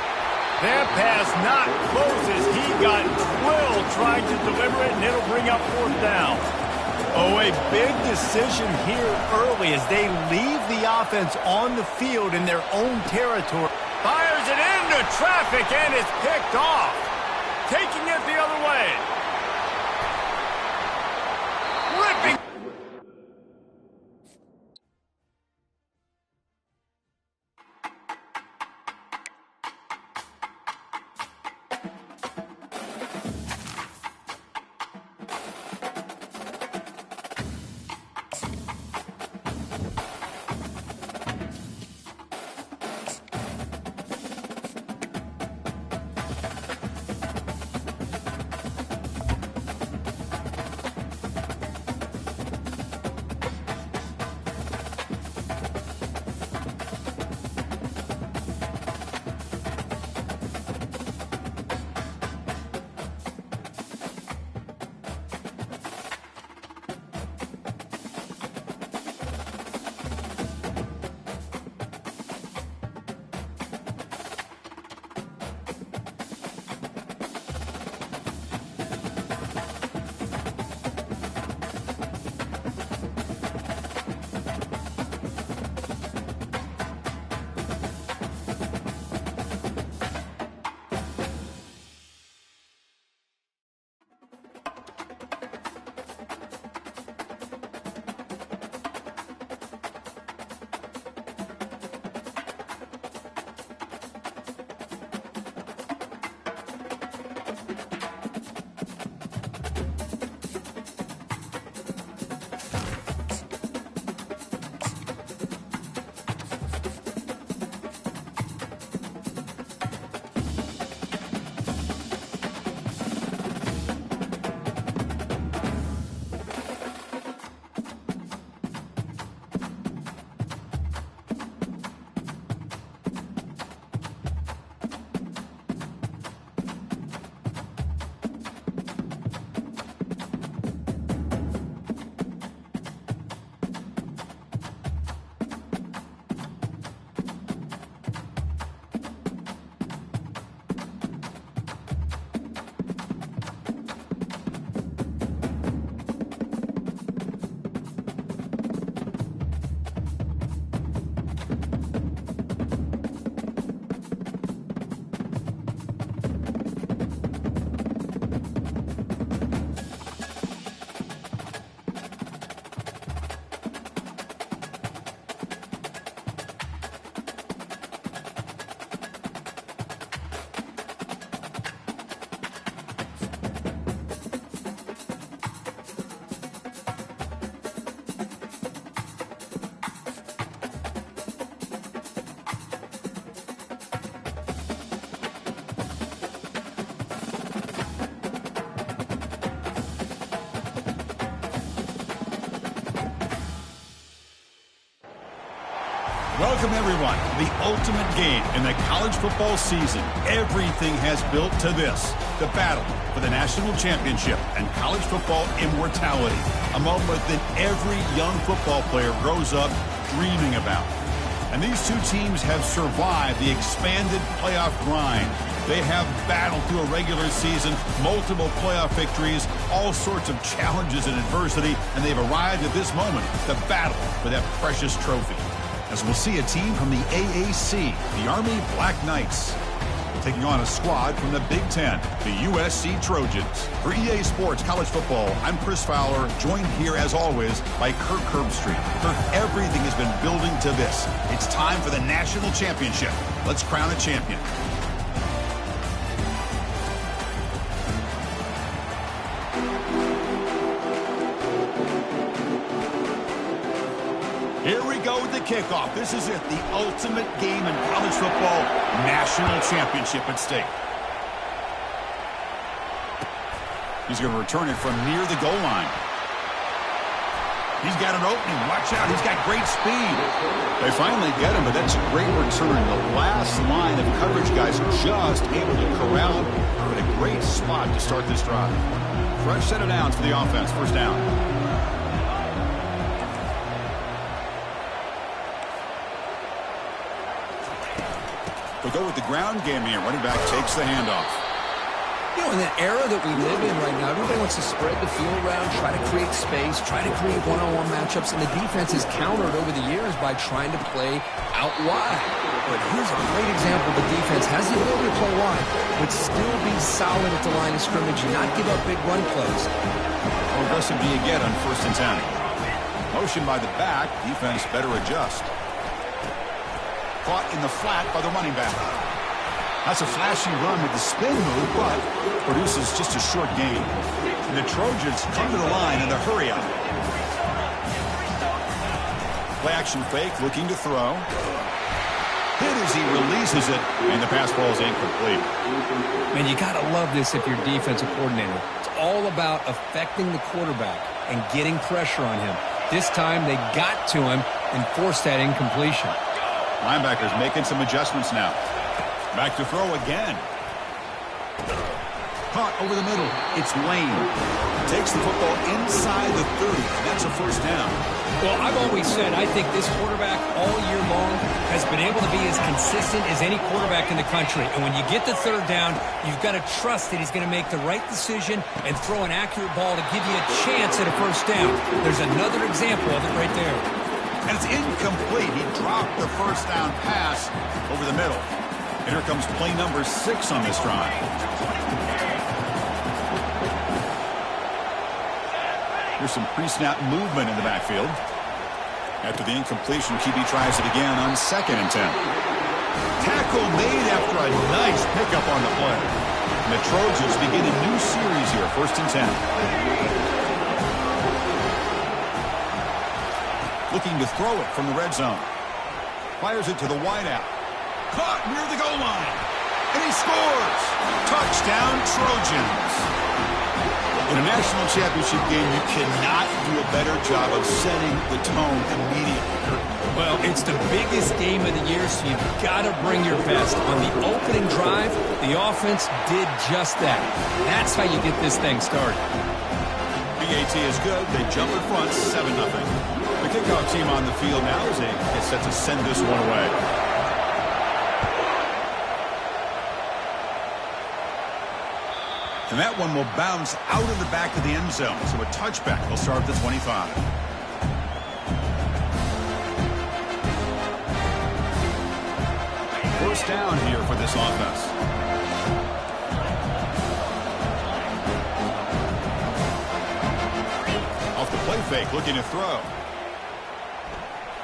That pass not close as he got drilled trying to deliver it, and it'll bring up 4th down. Oh, a big decision here early as they leave the offense on the field in their own territory. Fires it into traffic, and it's picked off. Taking it the other way. Ripping. Welcome, everyone, to the ultimate game in the college football season. Everything has built to this, the battle for the national championship and college football immortality, a moment that every young football player grows up dreaming about. And these two teams have survived the expanded playoff grind. They have battled through a regular season, multiple playoff victories, all sorts of challenges and adversity, and they've arrived at this moment, the battle for that precious trophy. As we'll see a team from the AAC, the Army Black Knights, taking on a squad from the Big Ten, the USC Trojans. For EA Sports College Football, I'm Chris Fowler, joined here as always by Kirk Herbstreit. Kirk, everything has been building to this. It's time for the national championship. Let's crown a champion. Here we go with the kickoff. This is it, the ultimate game in college football, national championship at stake. He's going to return it from near the goal line. He's got an opening. Watch out, he's got great speed. They finally get him, but that's a great return. The last line of coverage guys just able to corral him. But a great spot to start this drive. Fresh set of downs for the offense, first down. We'll go with the ground game here. Running back takes the handoff. You know, in the era that we live in right now, everybody wants to spread the field around, try to create space, try to create one-on-one matchups, and the defense has countered over the years by trying to play out wide. But here's a great example. The defense has the ability to play wide, but still be solid at the line of scrimmage and not give up big run plays. How aggressive do you get on 1st and 10? Motion by the back. Defense better adjust. Caught in the flat by the running back. That's a flashy run with the spin move, but produces just a short gain. And the Trojans come to the line in the hurry up. Play action fake, looking to throw. Hit as he releases it, and the pass ball is incomplete. Man, you got to love this if you're defensive coordinator. It's all about affecting the quarterback and getting pressure on him. This time they got to him and forced that incompletion. Linebackers making some adjustments now. Back to throw again. Caught over the middle. It's Lane. Takes the football inside the 30. That's a first down. Well, I've always said I think this quarterback all year long has been able to be as consistent as any quarterback in the country. And when you get the 3rd down, you've got to trust that he's going to make the right decision and throw an accurate ball to give you a chance at a first down. There's another example of it right there. And it's incomplete. He dropped the first down pass over the middle. And here comes play number 6 on this drive. Here's some pre-snap movement in the backfield. After the incompletion, QB tries it again on 2nd and 10. Tackle made after a nice pickup on the play. And the Trojans begin a new series here, 1st and 10. Looking to throw it from the red zone. Fires it to the wideout. Caught near the goal line. And he scores. Touchdown, Trojans. In a national championship game, you cannot do a better job of setting the tone immediately. Well, it's the biggest game of the year, so you've got to bring your best. On the opening drive, the offense did just that. That's how you get this thing started. BAT is good. They jump in front, 7-0. The kickoff team on the field now as they get set to send this one away. And that one will bounce out of the back of the end zone. So a touchback will start at the 25. First down here for this offense. Off the play fake, looking to throw.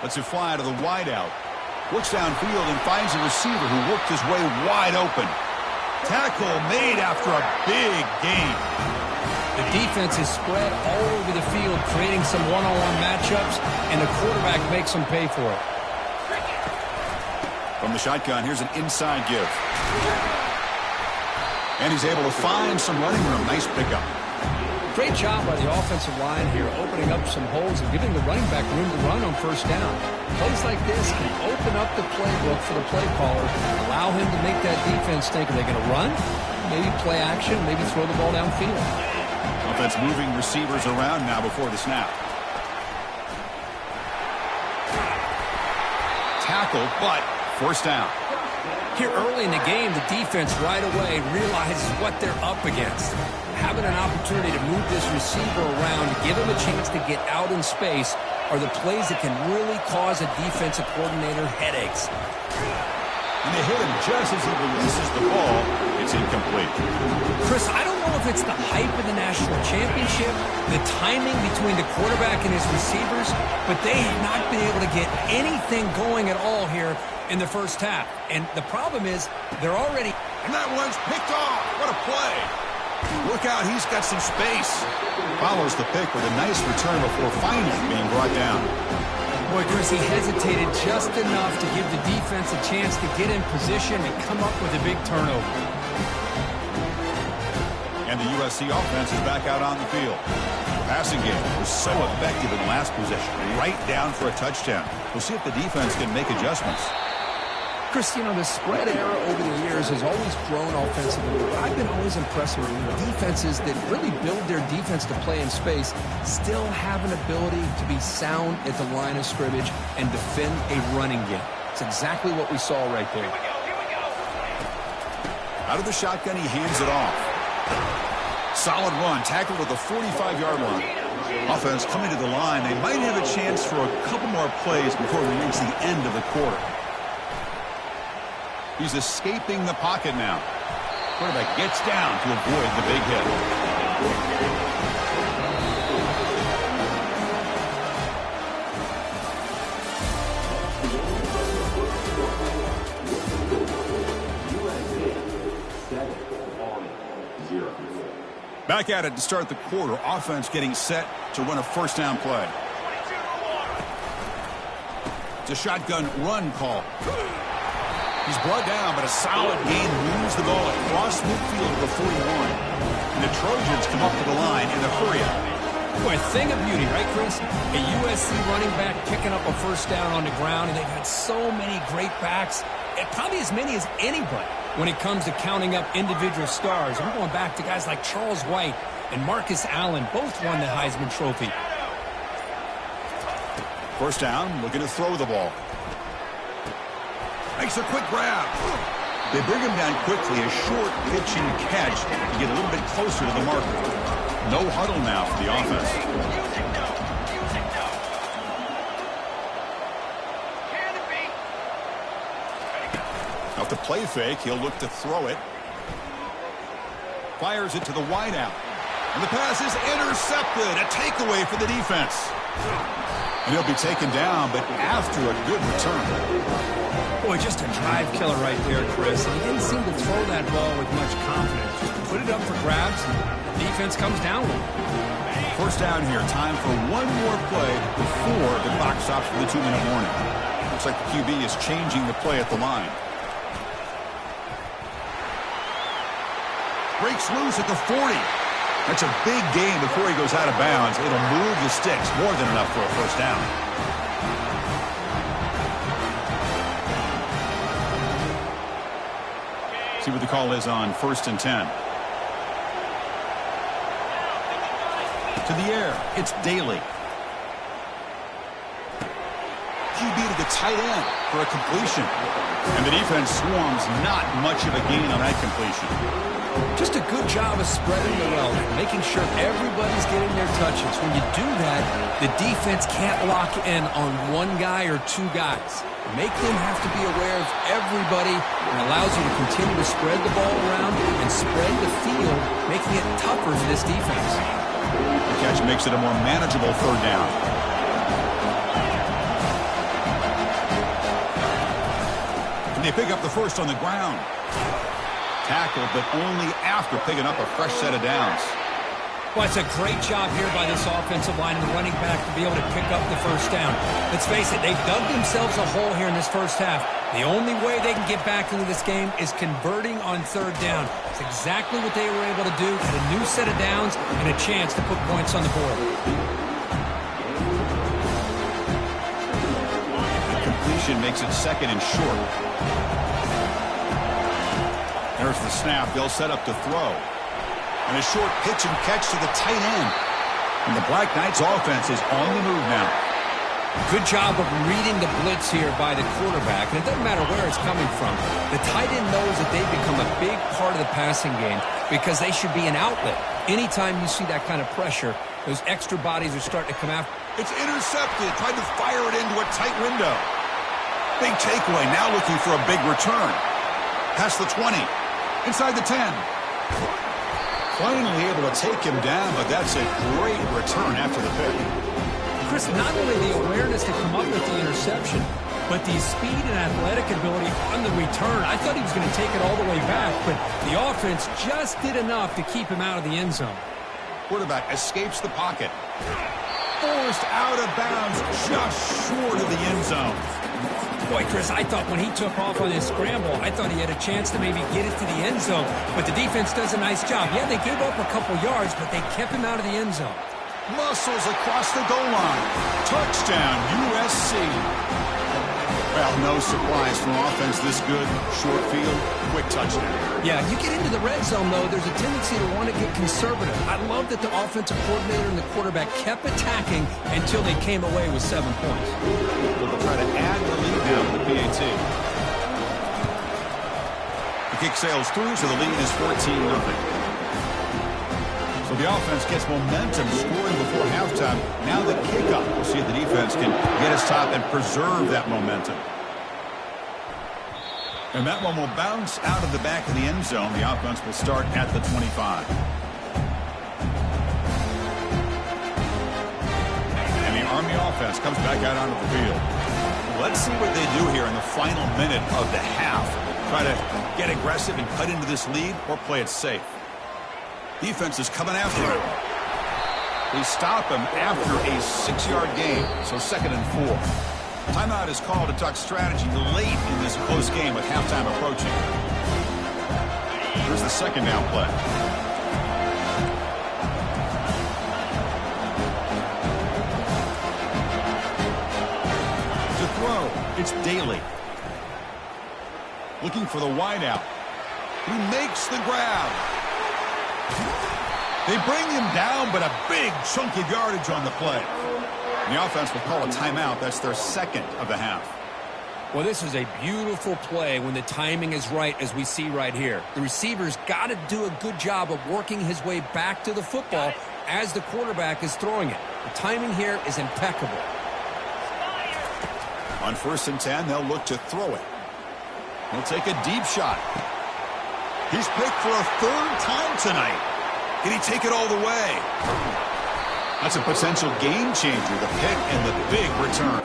Lets it fly to the wideout. Looks downfield and finds a receiver who worked his way wide open. Tackle made after a big gain. The defense is spread all over the field, creating some one-on-one matchups, and the quarterback makes them pay for it. From the shotgun, here's an inside give. And he's able to find some running room. Nice pickup. Great job by the offensive line here, opening up some holes and giving the running back room to run on first down. Plays like this can open up the playbook for the play caller, allow him to make that defense think, are they going to run? Maybe play action, maybe throw the ball downfield. Offense moving receivers around now before the snap. Tackle, but first down. Here early in the game, the defense right away realizes what they're up against. Having an opportunity to move this receiver around, to give him a chance to get out in space, are the plays that can really cause a defensive coordinator headaches. And they hit him just as he releases the ball. It's incomplete. Chris, I don't know if it's the hype of the national championship, the timing between the quarterback and his receivers, but they have not been able to get anything going at all here in the first half. And the problem is they're already... And that one's picked off. What a play. Look out, he's got some space. Follows the pick with a nice return before finally being brought down. Boy, Chris, he hesitated just enough to give the defense a chance to get in position and come up with a big turnover. And the USC offense is back out on the field. The passing game was so effective in last possession, right down for a touchdown. We'll see if the defense can make adjustments. Chris, you know, the spread era over the years has always grown offensively, but I've been always impressed with defenses that really build their defense to play in space, still have an ability to be sound at the line of scrimmage and defend a running game. It's exactly what we saw right there. Out of the shotgun, he hands it off. Solid run, tackled at the 45-yard line. Offense coming to the line. They might have a chance for a couple more plays before we reach the end of the quarter. He's escaping the pocket now. Quarterback gets down to avoid the big hit. Back at it to start the quarter. Offense getting set to run a first down play. It's a shotgun run call. He's brought down, but a solid gain moves the ball across midfield to the 41. And the Trojans come up to the line in a hurry-up. Boy, a thing of beauty, right, Chris? A USC running back picking up a first down on the ground, and they've had so many great backs, and probably as many as anybody when it comes to counting up individual stars. I'm going back to guys like Charles White and Marcus Allen, both won the Heisman Trophy. First down, looking to throw the ball. Makes a quick grab. They bring him down quickly, a short pitch and catch to get a little bit closer to the marker. No huddle now for the offense. Off the play fake, he'll look to throw it. Fires it to the wideout. And the pass is intercepted. A takeaway for the defense. And he'll be taken down, but after a good return. Boy, just a drive killer right there, Chris. He didn't seem to throw that ball with much confidence. Just put it up for grabs, and the defense comes down with it. First down here. Time for one more play before the clock stops for the 2-minute warning. Looks like the QB is changing the play at the line. Breaks loose at the 40. That's a big gain before he goes out of bounds. It'll move the sticks. More than enough for a first down. See what the call is on 1st and 10. To the air, it's Daly. QB to the tight end for a completion. And the defense swarms, not much of a gain on that completion. Just a good job of spreading the wealth, making sure everybody's getting their touches. When you do that, the defense can't lock in on one guy or two guys. Make them have to be aware of everybody, and allows you to continue to spread the ball around and spread the field, making it tougher for this defense. The catch makes it a more manageable third down. And they pick up the first on the ground. Tackled, but only after picking up a fresh set of downs. Well, it's a great job here by this offensive line and the running back to be able to pick up the first down. Let's face it, they've dug themselves a hole here in this first half. The only way they can get back into this game is converting on third down. It's exactly what they were able to do. Had a new set of downs and a chance to put points on the board. The completion makes it second and short. There's the snap. They'll set up to throw. And a short pitch and catch to the tight end. And the Black Knights offense is on the move now. Good job of reading the blitz here by the quarterback. And it doesn't matter where it's coming from. The tight end knows that they've become a big part of the passing game because they should be an outlet. Anytime you see that kind of pressure, those extra bodies are starting to come out. It's intercepted. Tried to fire it into a tight window. Big takeaway. Now looking for a big return. Past the 20. Inside the 10. Finally able to take him down, but that's a great return after the pick. Chris, not only the awareness to come up with the interception, but the speed and athletic ability on the return. I thought he was going to take it all the way back, but the offense just did enough to keep him out of the end zone. Quarterback escapes the pocket. Forced out of bounds, just short of the end zone. Boy, Chris, I thought when he took off on his scramble, I thought he had a chance to maybe get it to the end zone. But the defense does a nice job. Yeah, they gave up a couple yards, but they kept him out of the end zone. Muscles across the goal line. Touchdown, USC. Well, no surprise from offense this good. Short field, quick touchdown. Yeah, you get into the red zone, though, there's a tendency to want to get conservative. I love that the offensive coordinator and the quarterback kept attacking until they came away with 7 points. They'll try to add the lead now to the PAT. The kick sails through, so the lead is 14-0. So the offense gets momentum scoring before halftime. Now the kickoff. We'll see if the defense can get us top and preserve that momentum. And that one will bounce out of the back of the end zone. The offense will start at the 25. And the Army offense comes back out onto the field. Let's see what they do here in the final minute of the half. Try to get aggressive and cut into this lead or play it safe. Defense is coming after him. They stop him after a 6-yard gain, so 2nd and 4. Timeout is called to talk strategy late in this close game with halftime approaching. Here's the 2nd down play. To throw, it's Daly. Looking for the wideout. He makes the grab. They bring him down, but a big chunk of yardage on the play. And the offense will call a timeout. That's their 2nd of the half. Well, this is a beautiful play when the timing is right, as we see right here. The receiver's got to do a good job of working his way back to the football as the quarterback is throwing it. The timing here is impeccable. On 1st and 10, they'll look to throw it. He'll take a deep shot. He's picked for a 3rd time tonight. Can he take it all the way? That's a potential game changer, the pick and the big return.